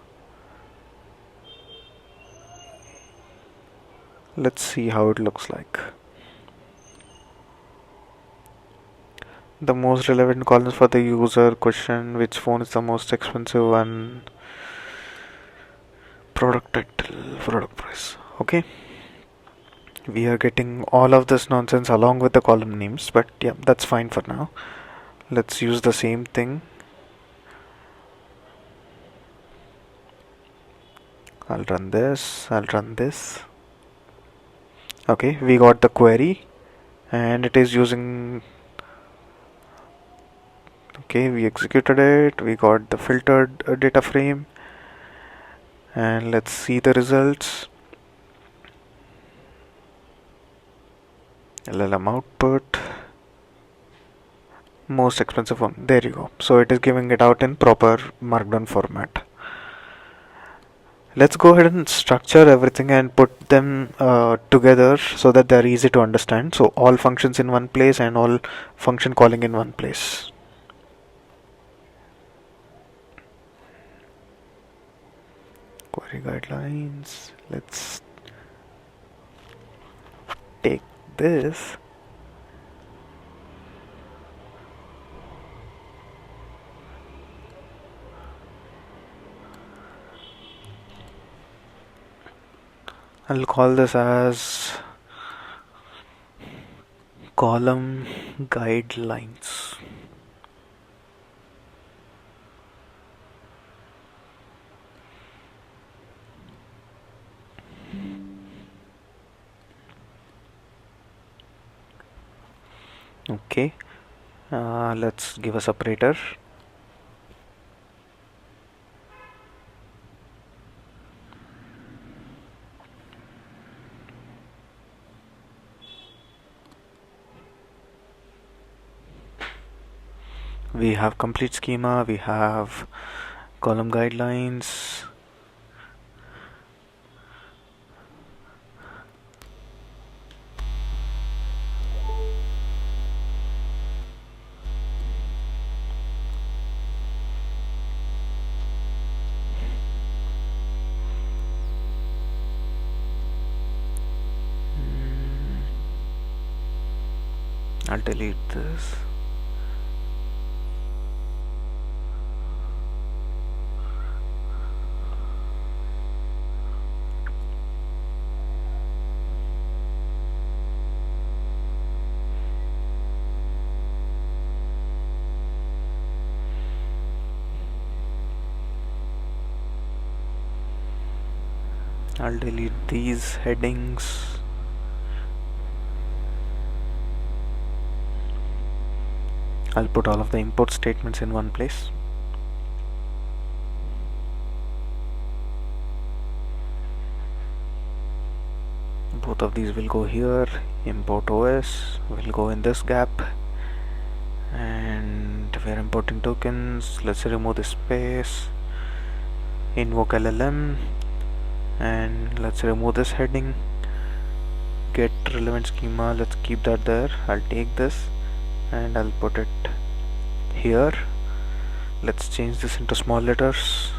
Let's see how it looks like. The most relevant columns for the user question, which phone is the most expensive one, product title, product price. Okay, we are getting all of this nonsense along with the column names, but yeah, that's fine for now. Let's use the same thing. I'll run this, I'll run this. Okay, we got the query and it is using. Okay, we executed it, we got the filtered data frame, and let's see the results. LLM output, most expensive one. There you go. So it is giving it out in proper markdown format. Let's go ahead and structure everything and put them together so that they are easy to understand. So all functions in one place and all function calling in one place. Query guidelines. Let's take this. I'll call this as column guidelines. Okay, let's give a separator. We have complete schema, we have column guidelines. I'll delete this. I'll delete these headings. I'll put all of the import statements in one place. Both of these will go here. Import OS will go in this gap, and we're importing tokens. Let's remove this space, invoke LLM, and let's remove this heading, get relevant schema. Let's keep that there. I'll take this and I'll put it here. Let's change this into small letters.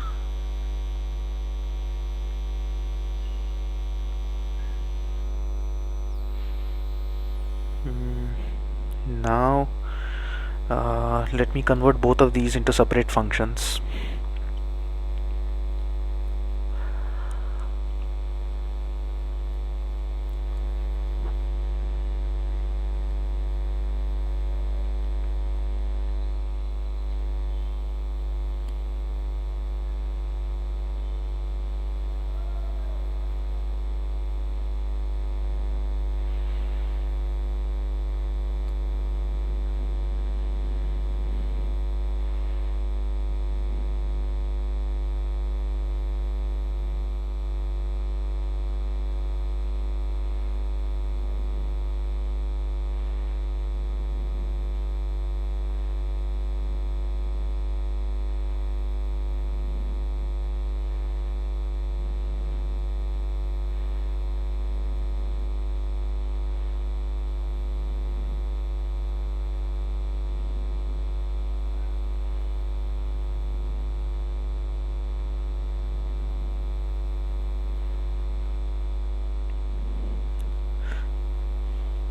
Now let me convert both of these into separate functions.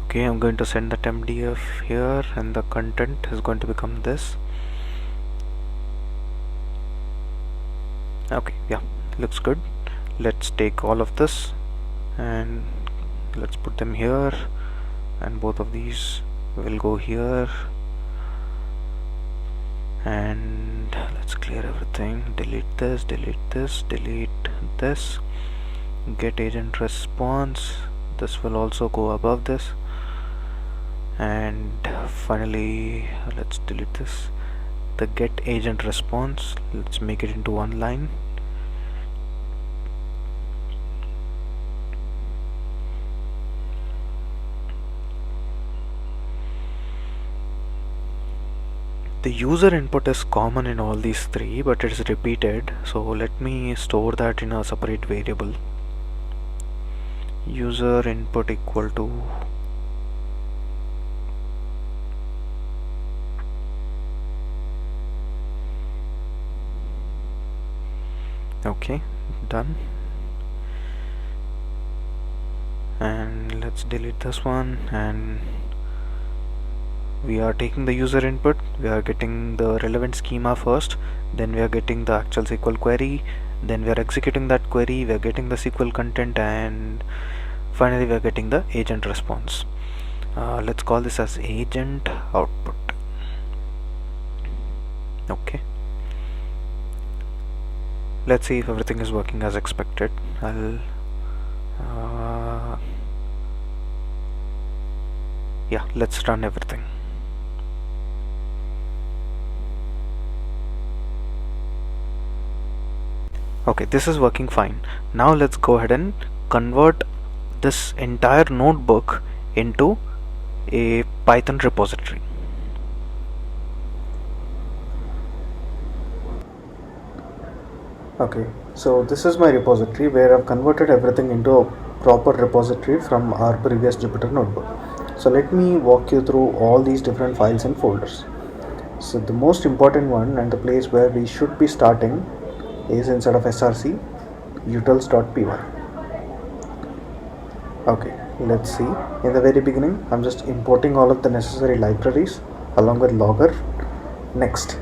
Okay, I'm going to send that MDF here, and the content is going to become this. Okay, yeah, looks good. Let's take all of this and let's put them here, and both of these will go here, and let's clear everything. Delete this, delete this, delete this. Get agent response, this will also go above this, and finally let's delete this. The get agent response, let's make it into one line. The user input is common in all these three, but it is repeated, so let me store that in a separate variable. User input equal to okay, done. And let's delete this one, and we are taking the user input, we are getting the relevant schema first, then we are getting the actual SQL query, then we are executing that query, we are getting the SQL content, and finally we are getting the agent response. Let's call this as agent output. Okay, let's see if everything is working as expected. Yeah, let's run everything. Okay, this is working fine. Now let's go ahead and convert this entire notebook into a Python repository. Okay, so this is my repository where I've converted everything into a proper repository from our previous Jupyter notebook. So let me walk you through all these different files and folders. So the most important one and the place where we should be starting is inside of src utils.py. Okay, let's see. In the very beginning, I'm just importing all of the necessary libraries along with logger. Next,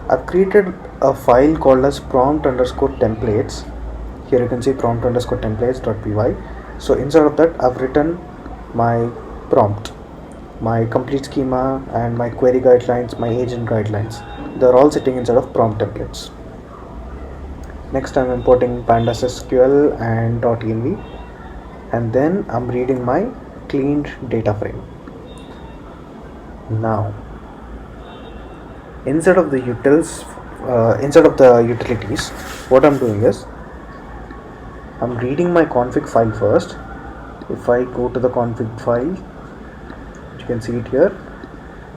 I've created a file called as prompt underscore templates. Here you can see prompt underscore templates.py. So inside of that, I've written my prompt, my complete schema, and my query guidelines, my agent guidelines. They're all sitting inside of prompt templates. Next, I'm importing pandas SQL and .env, and then I'm reading my cleaned data frame. Now, Instead of the utilities, what I'm doing is I'm reading my config file first. If I go to the config file, you can see it here.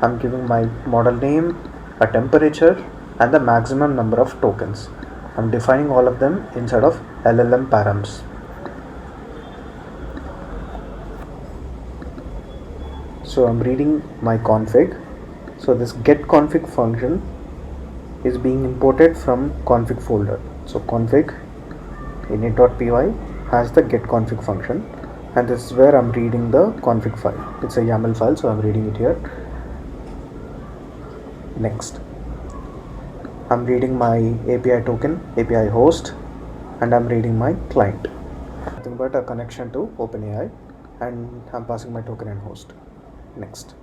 I'm giving my model name, a temperature, and the maximum number of tokens. I'm defining all of them inside of LLM params. So I'm reading my config. So this get config function is being imported from config folder. So config init.py has the get config function, and this is where I'm reading the config file. It's a YAML file, so I'm reading it here. Next, I'm reading my API token, API host, and I'm reading my client. Nothing but a connection to OpenAI, and I'm passing my token and host. Next,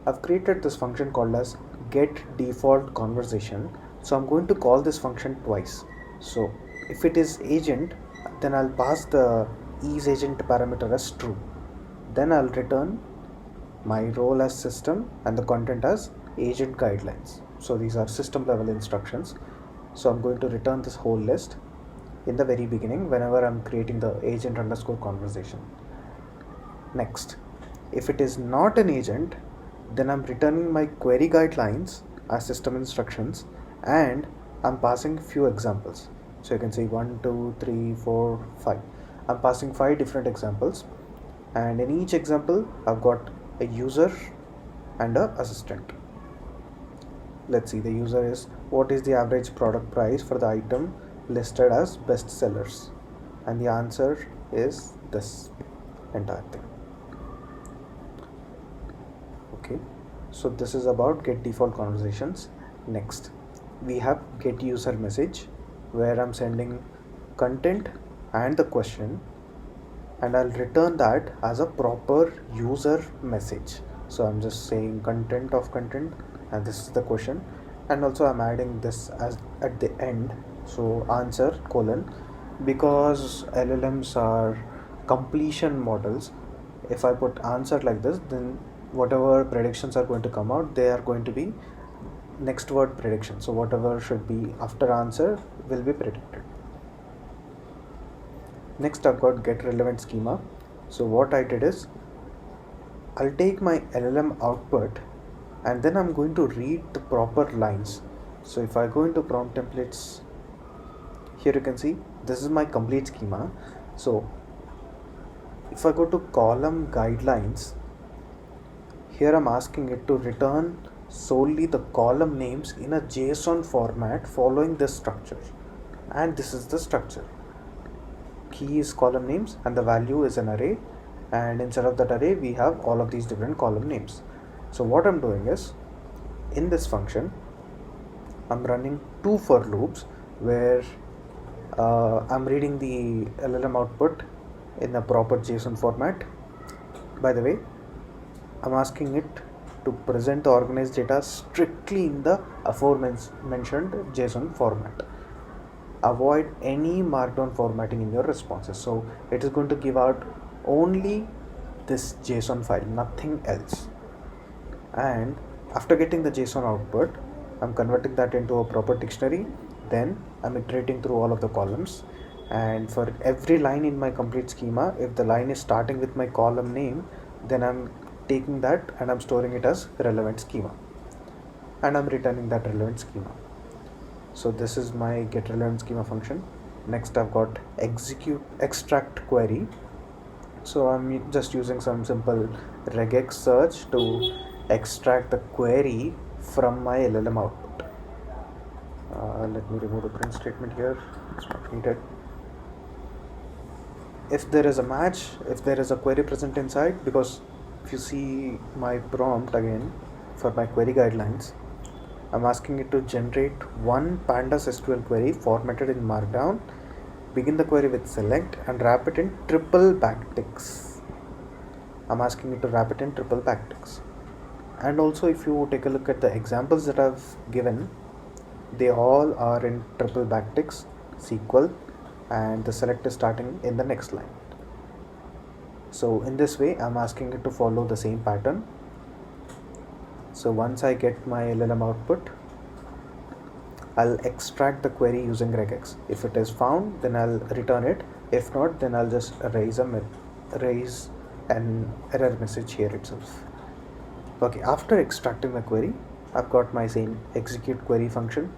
I've created this function called as get default conversation. So I'm going to call this function twice. So if it is agent, then I'll pass the isAgent parameter as true. Then I'll return my role as system and the content as agent guidelines. So these are system level instructions. So I'm going to return this whole list in the very beginning whenever I'm creating the agent underscore conversation. Next, if it is not an agent, then I'm returning my query guidelines as system instructions, and I'm passing few examples. So you can see 1, 2, 3, 4, 5. I'm passing 5 different examples, and in each example I've got a user and a assistant. Let's see, the user is what is the average product price for the item listed as best sellers, and the answer is this entire thing. Okay, so this is about get default conversations. Next, we have get user message, where I'm sending content and the question, and I'll return that as a proper user message. So I'm just saying content of content, and this is the question, and also I'm adding this as at the end. So answer colon, because LLMs are completion models. If I put answer like this, then whatever predictions are going to come out, they are going to be next word prediction. So whatever should be after answer will be predicted. Next, I've got get relevant schema. So what I did is I'll take my LLM output, and then I'm going to read the proper lines. So if I go into prompt templates, here you can see this is my complete schema. So if I go to column guidelines, here I'm asking it to return solely the column names in a JSON format following this structure, and this is the structure. Key is column names and the value is an array, and instead of that array we have all of these different column names. So what I'm doing is, in this function I'm running 2 for loops, where I'm reading the LLM output in a proper JSON format. By the way, I'm asking it to present the organized data strictly in the aforementioned JSON format. Avoid any markdown formatting in your responses. So it is going to give out only this JSON file, nothing else. And after getting the JSON output, I'm converting that into a proper dictionary. Then I'm iterating through all of the columns, and for every line in my complete schema, if the line is starting with my column name, then I'm taking that and I'm storing it as relevant schema, and I'm returning that relevant schema. So this is my get relevant schema function. Next, I've got execute extract query. So I'm just using some simple regex search to extract the query from my LLM output. Let me remove the print statement here, it's not needed. If there is a match, if there is a query present inside, because if you see my prompt again for my query guidelines, I'm asking it to generate one pandas SQL query formatted in markdown, begin the query with select, and wrap it in triple backticks. I'm asking it to wrap it in triple backticks. And also, if you take a look at the examples that I've given, they all are in triple backticks SQL, and the select is starting in the next line. So in this way, I'm asking it to follow the same pattern. So once I get my LLM output, I'll extract the query using regex. If it is found, then I'll return it. If not, then I'll just raise an error message here itself. Okay, after extracting the query, I've got my same execute query function,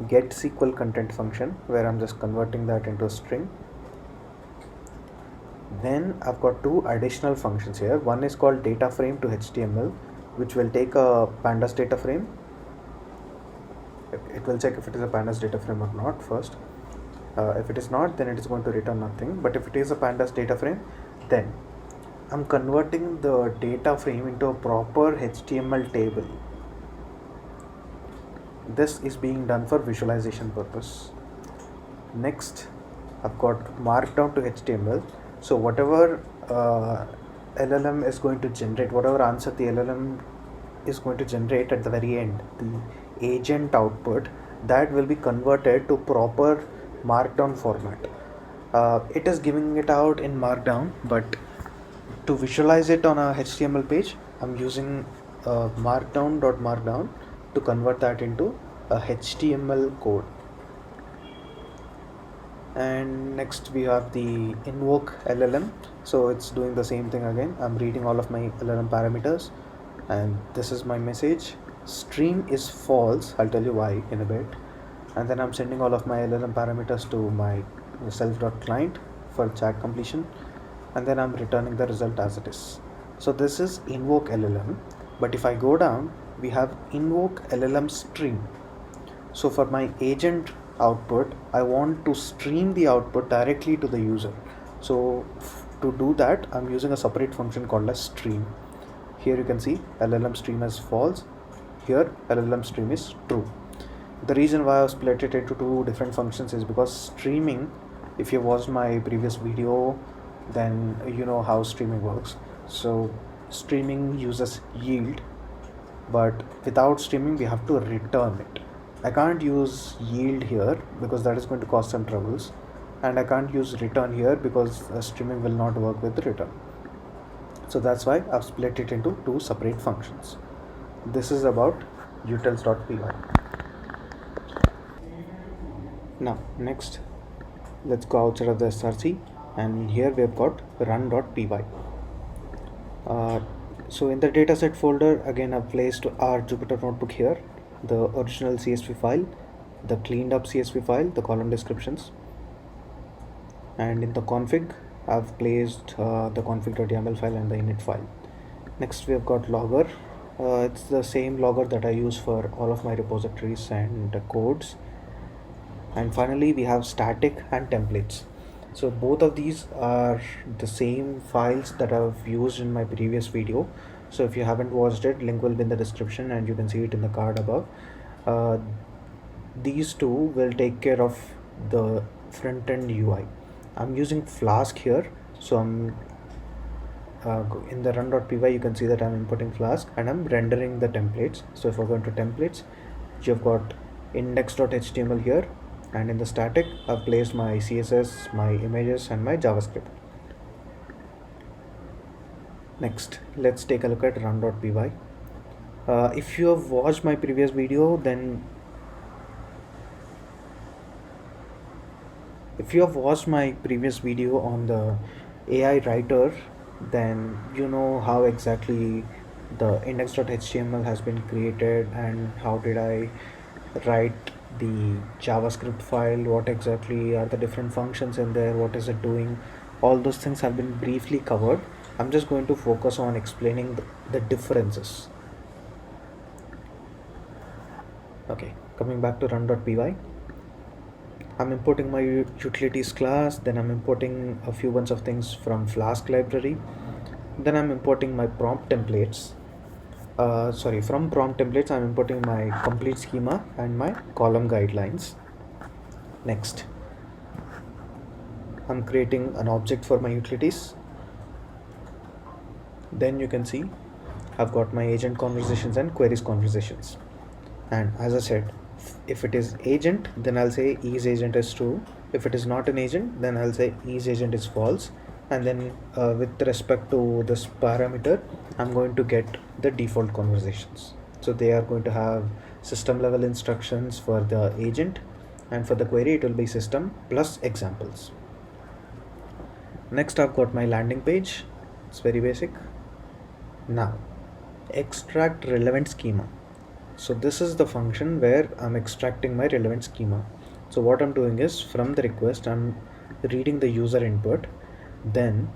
get SQL content function, where I'm just converting that into a string. Then I've got two additional functions here. One is called data frame to HTML, which will take a pandas data frame. It will check if it is a pandas data frame or not first. If it is not, then it is going to return nothing. But if it is a pandas data frame, then I'm converting the data frame into a proper HTML table. This is being done for visualization purpose. Next, I've got markdown to HTML. So whatever LLM is going to generate, whatever answer the LLM is going to generate at the very end, the agent output, that will be converted to proper markdown format. It is giving it out in markdown, but to visualize it on a HTML page, I'm using markdown.markdown to convert that into a HTML code. And next we have the invoke LLM. So it's doing the same thing again. I'm reading all of my LLM parameters, and this is my message. Stream is false. I'll tell you why in a bit. And then I'm sending all of my LLM parameters to my self.client for chat completion, and then I'm returning the result as it is. So this is invoke LLM. But if I go down, we have invoke LLM stream. So for my agent output, I want to stream the output directly to the user. So to do that, I'm using a separate function called as stream. Here you can see LLM stream is false. Here LLM stream is true. The reason why I've split it into two different functions is because streaming, if you watched my previous video, then you know how streaming works. So streaming uses yield, but without streaming we have to return it. I can't use yield here because that is going to cause some troubles, and I can't use return here because streaming will not work with the return. So that's why I've split it into two separate functions. This is about utils.py. Now next, let's go outside of the src, and here we've got run.py. So in the dataset folder, again I've placed our Jupyter notebook here, the original CSV file, the cleaned up CSV file, the column descriptions, and in the config I've placed the config.yaml file and the init file. Next we have got logger. It's the same logger that I use for all of my repositories and codes. And finally we have static and templates. So both of these are the same files that I've used in my previous video. So if you haven't watched it, link will be in the description and you can see it in the card above. These two will take care of the front-end UI. I'm using Flask here, so I'm in the run.py you can see that I'm importing Flask and I'm rendering the templates. So if I go into templates, you've got index.html here, and in the static I've placed my CSS, my images and my JavaScript. Next, let's take a look at run.py. If you have watched my previous video, then on the AI writer, then you know how exactly the index.html has been created and how did I write the JavaScript file, what exactly are the different functions in there, what is it doing. All those things have been briefly covered. I'm just going to focus on explaining the differences. Okay, coming back to run.py, I'm importing my utilities class, then I'm importing a few bunch of things from Flask library, then I'm importing my prompt templates. From prompt templates I'm importing my complete schema and my column guidelines. Next, I'm creating an object for my utilities. Then you can see I've got my agent conversations and queries conversations. And as I said, if it is agent, then I'll say is agent is true. If it is not an agent, then I'll say is agent is false. And then with respect to this parameter, I'm going to get the default conversations. So they are going to have system level instructions for the agent, and for the query it will be system plus examples. Next I've got my landing page. It's very basic. Now extract relevant schema. So this is the function where I'm extracting my relevant schema. So what I'm doing is, from the request I'm reading the user input, then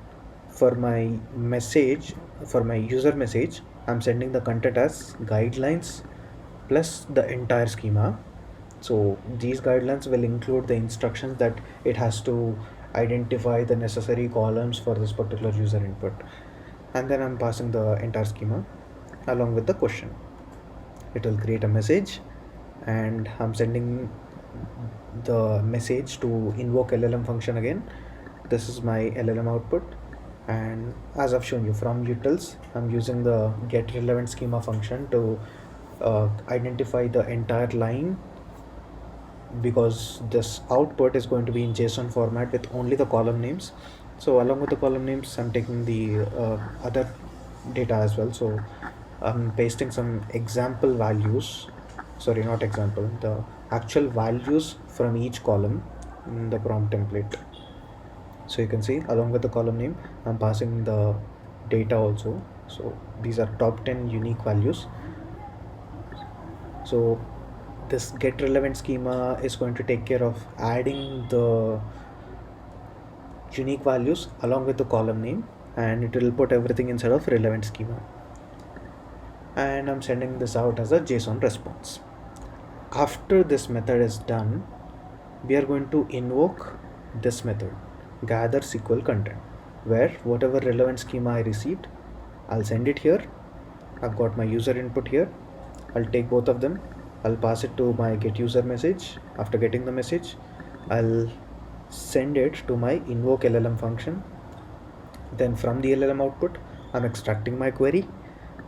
for my message, for my user message, I'm sending the content as guidelines plus the entire schema. So these guidelines will include the instructions that it has to identify the necessary columns for this particular user input, and then I'm passing the entire schema along with the question. It will create a message, and I'm sending the message to invoke LLM function again. This is my LLM output, and as I've shown you from utils, I'm using the get relevant schema function to identify the entire line, because this output is going to be in JSON format with only the column names. So along with the column names, I'm taking the other data as well. So I'm pasting some example values, sorry, not example, the actual values from each column in the prompt template. So you can see along with the column name, I'm passing the data also. So these are top 10 unique values. So this get relevant schema is going to take care of adding the unique values along with the column name, and it will put everything inside of relevant schema. And I'm sending this out as a JSON response. After this method is done, we are going to invoke this method, gather SQL content, where whatever relevant schema I received, I'll send it here. I've got my user input here. I'll take both of them. I'll pass it to my get user message. After getting the message, I'll send it to my invoke LLM function. Then from the LLM output, I'm extracting my query,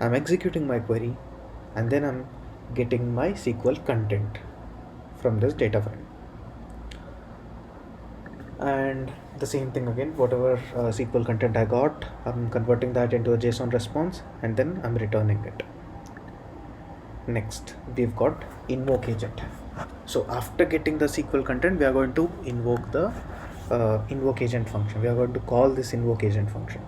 I'm executing my query, and then I'm getting my SQL content from this data frame. And the same thing again, whatever SQL content I got, I'm converting that into a JSON response, and then I'm returning it. Next, we've got invoke agent. So after getting the SQL content, we are going to invoke the invoke agent function. We are going to call this invoke agent function.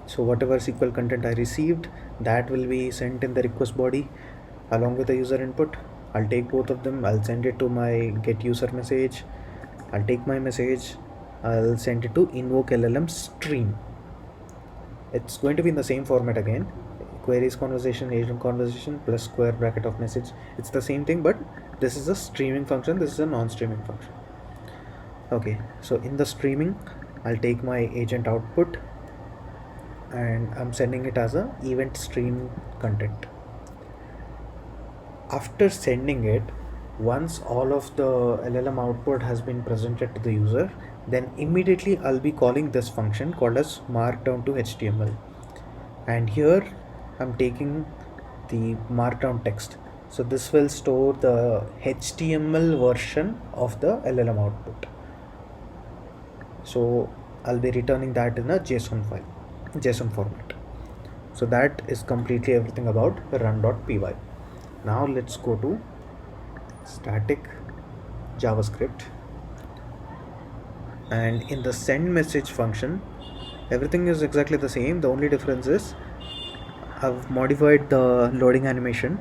So whatever SQL content I received, that will be sent in the request body along with the user input. I'll take both of them. I'll send it to my get user message. I'll take my message. I'll send it to invoke LLM stream. It's going to be in the same format again. Queries conversation, agent conversation plus square bracket of message. It's the same thing, but this is a streaming function. This is a non-streaming function. Okay, so in the streaming, I'll take my agent output and I'm sending it as a event stream content. After sending it, once all of the LLM output has been presented to the user, then immediately I'll be calling this function called as markdown to HTML. And here I'm taking the markdown text. So this will store the HTML version of the LLM output. So I'll be returning that in a JSON file, JSON format. So that is completely everything about run.py. Now let's go to static JavaScript, and in the send message function, everything is exactly the same. The only difference is I've modified the loading animation.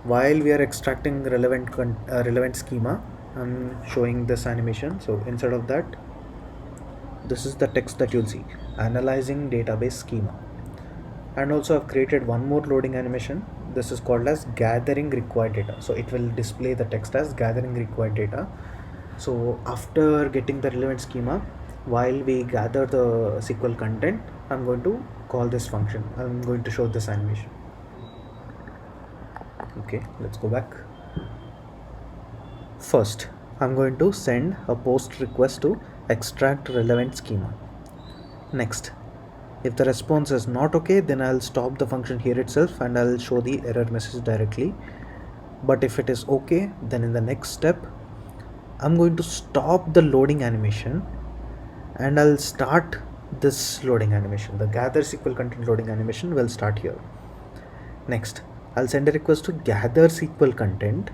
While we are extracting relevant schema, I'm showing this animation. So instead of that, this is the text that you'll see, analyzing database schema. And also I've created one more loading animation. This is called as gathering required data. So it will display the text as gathering required data. So after getting the relevant schema, while we gather the SQL content, I'm going to call this function. I'm going to show this animation. Okay, let's go back. First, I'm going to send a post request to extract relevant schema. Next, if the response is not okay, then I'll stop the function here itself and I'll show the error message directly. But if it is okay, then in the next step, I'm going to stop the loading animation and I'll start this loading animation. The gather SQL content loading animation will start here. Next, I'll send a request to gather SQL content,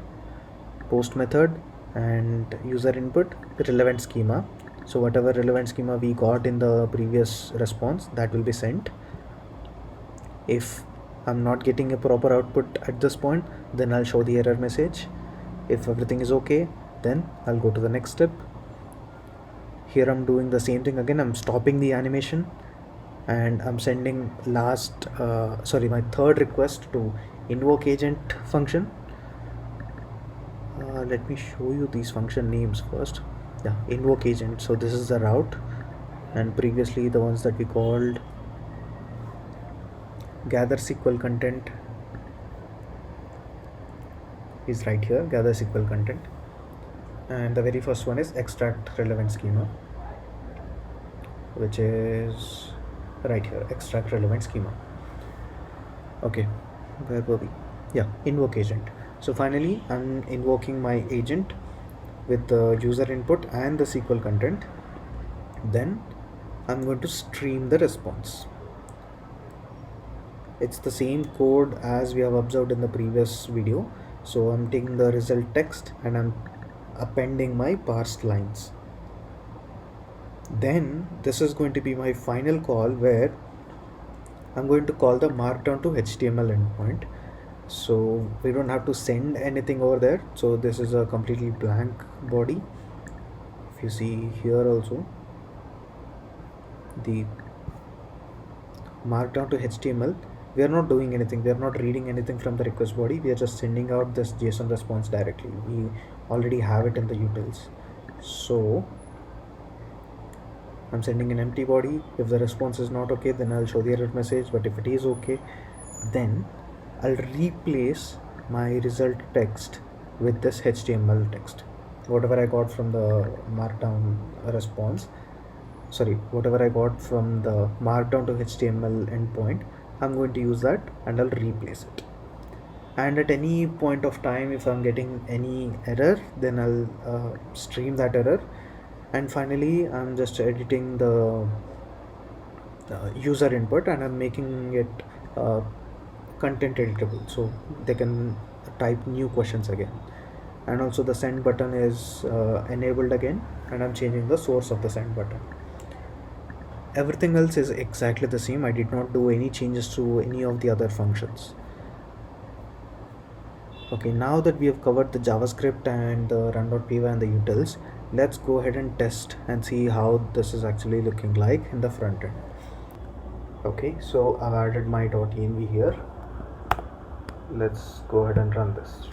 post method, and user input relevant schema. So whatever relevant schema we got in the previous response, that will be sent. If I'm not getting a proper output at this point, then I'll show the error message. If everything is okay, then I'll go to the next step. Here I'm doing the same thing again. I'm stopping the animation and I'm sending my third request to invoke agent function. Let me show you these function names first. Yeah, invoke agent. So this is the route, and previously the ones that we called gather SQL content is right here, gather SQL content, and the very first one is extract relevant schema, which is right here, extract relevant schema. Okay, where were we? Yeah, invoke agent. So finally I'm invoking my agent with the user input and the SQL content. Then I'm going to stream the response. It's the same code as we have observed in the previous video. So I'm taking the result text and I'm appending my parsed lines. Then this is going to be my final call where I'm going to call the markdown to HTML endpoint. So we don't have to send anything over there. So this is a completely blank body. If you see here also, the markdown to HTML, we are not doing anything. We are not reading anything from the request body. We are just sending out this JSON response directly. We already have it in the utils. So I'm sending an empty body. If the response is not okay, then I'll show the error message. But if it is okay, then I'll replace my result text with this HTML text. Whatever I got from the markdown response, whatever I got from the markdown to HTML endpoint, I'm going to use that and I'll replace it. And at any point of time, if I'm getting any error, then I'll stream that error. And finally, I'm just editing the user input and I'm making it content editable, so they can type new questions again. And also the send button is enabled again, and I'm changing the source of the send button. Everything else is exactly the same. I did not do any changes to any of the other functions. Okay, now that we have covered the JavaScript and the run.py and the utils, let's go ahead and test and see how this is actually looking like in the front end. Okay, so I've added my .env here. Let's go ahead and run this.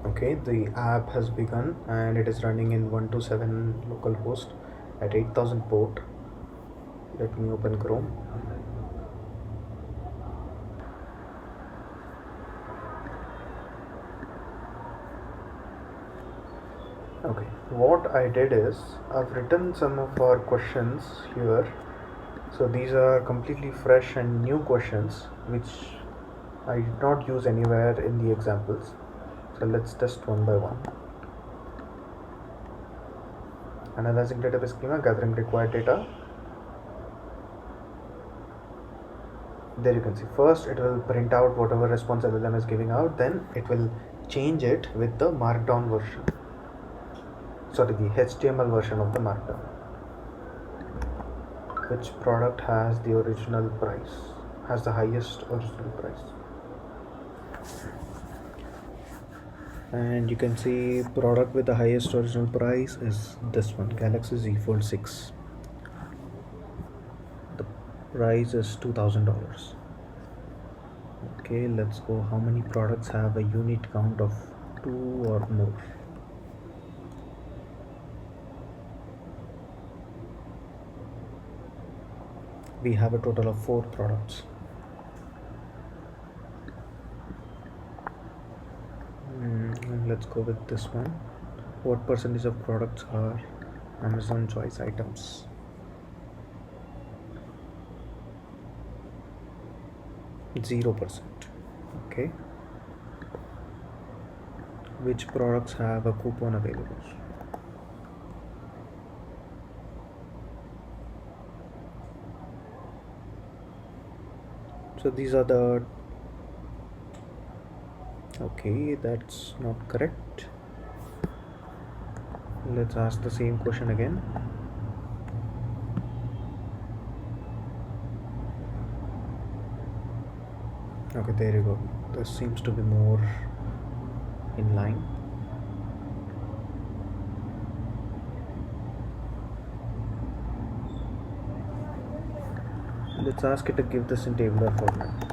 Okay, the app has begun and it is running in 127 localhost at 8000 port. Let me open Chrome. Okay, what I did is I've written some of our questions here. So these are completely fresh and new questions which I did not use anywhere in the examples. So let's test one by one. Analyzing database schema, gathering required data. There you can see, first it will print out whatever response LLM is giving out, then it will change it with the markdown version. The HTML version of the markdown. Which product has the original price, has the highest original price? And you can see product with the highest original price is this one, Galaxy Z Fold 6. The price is $2,000. Okay, let's go. How many products have a unit count of 2 or more? we have a total of 4 products. And let's go with this one. What percentage of products are Amazon choice items? 0%. Okay. Which products have a coupon available? So these are the, okay, that's not correct. Let's ask the same question again. Okay, there you go. This seems to be more in line. Let's ask it to give this in tabular format.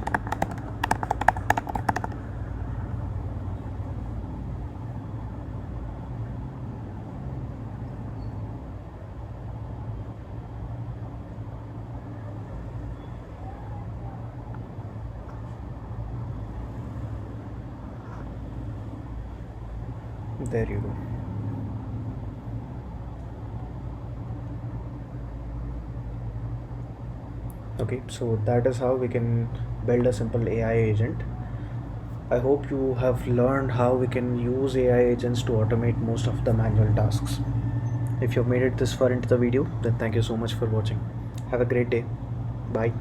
There you go. Okay, so that is how we can build a simple AI agent. I hope you have learned how we can use AI agents to automate most of the manual tasks. If you've made it this far into the video, then thank you so much for watching. Have a great day. Bye.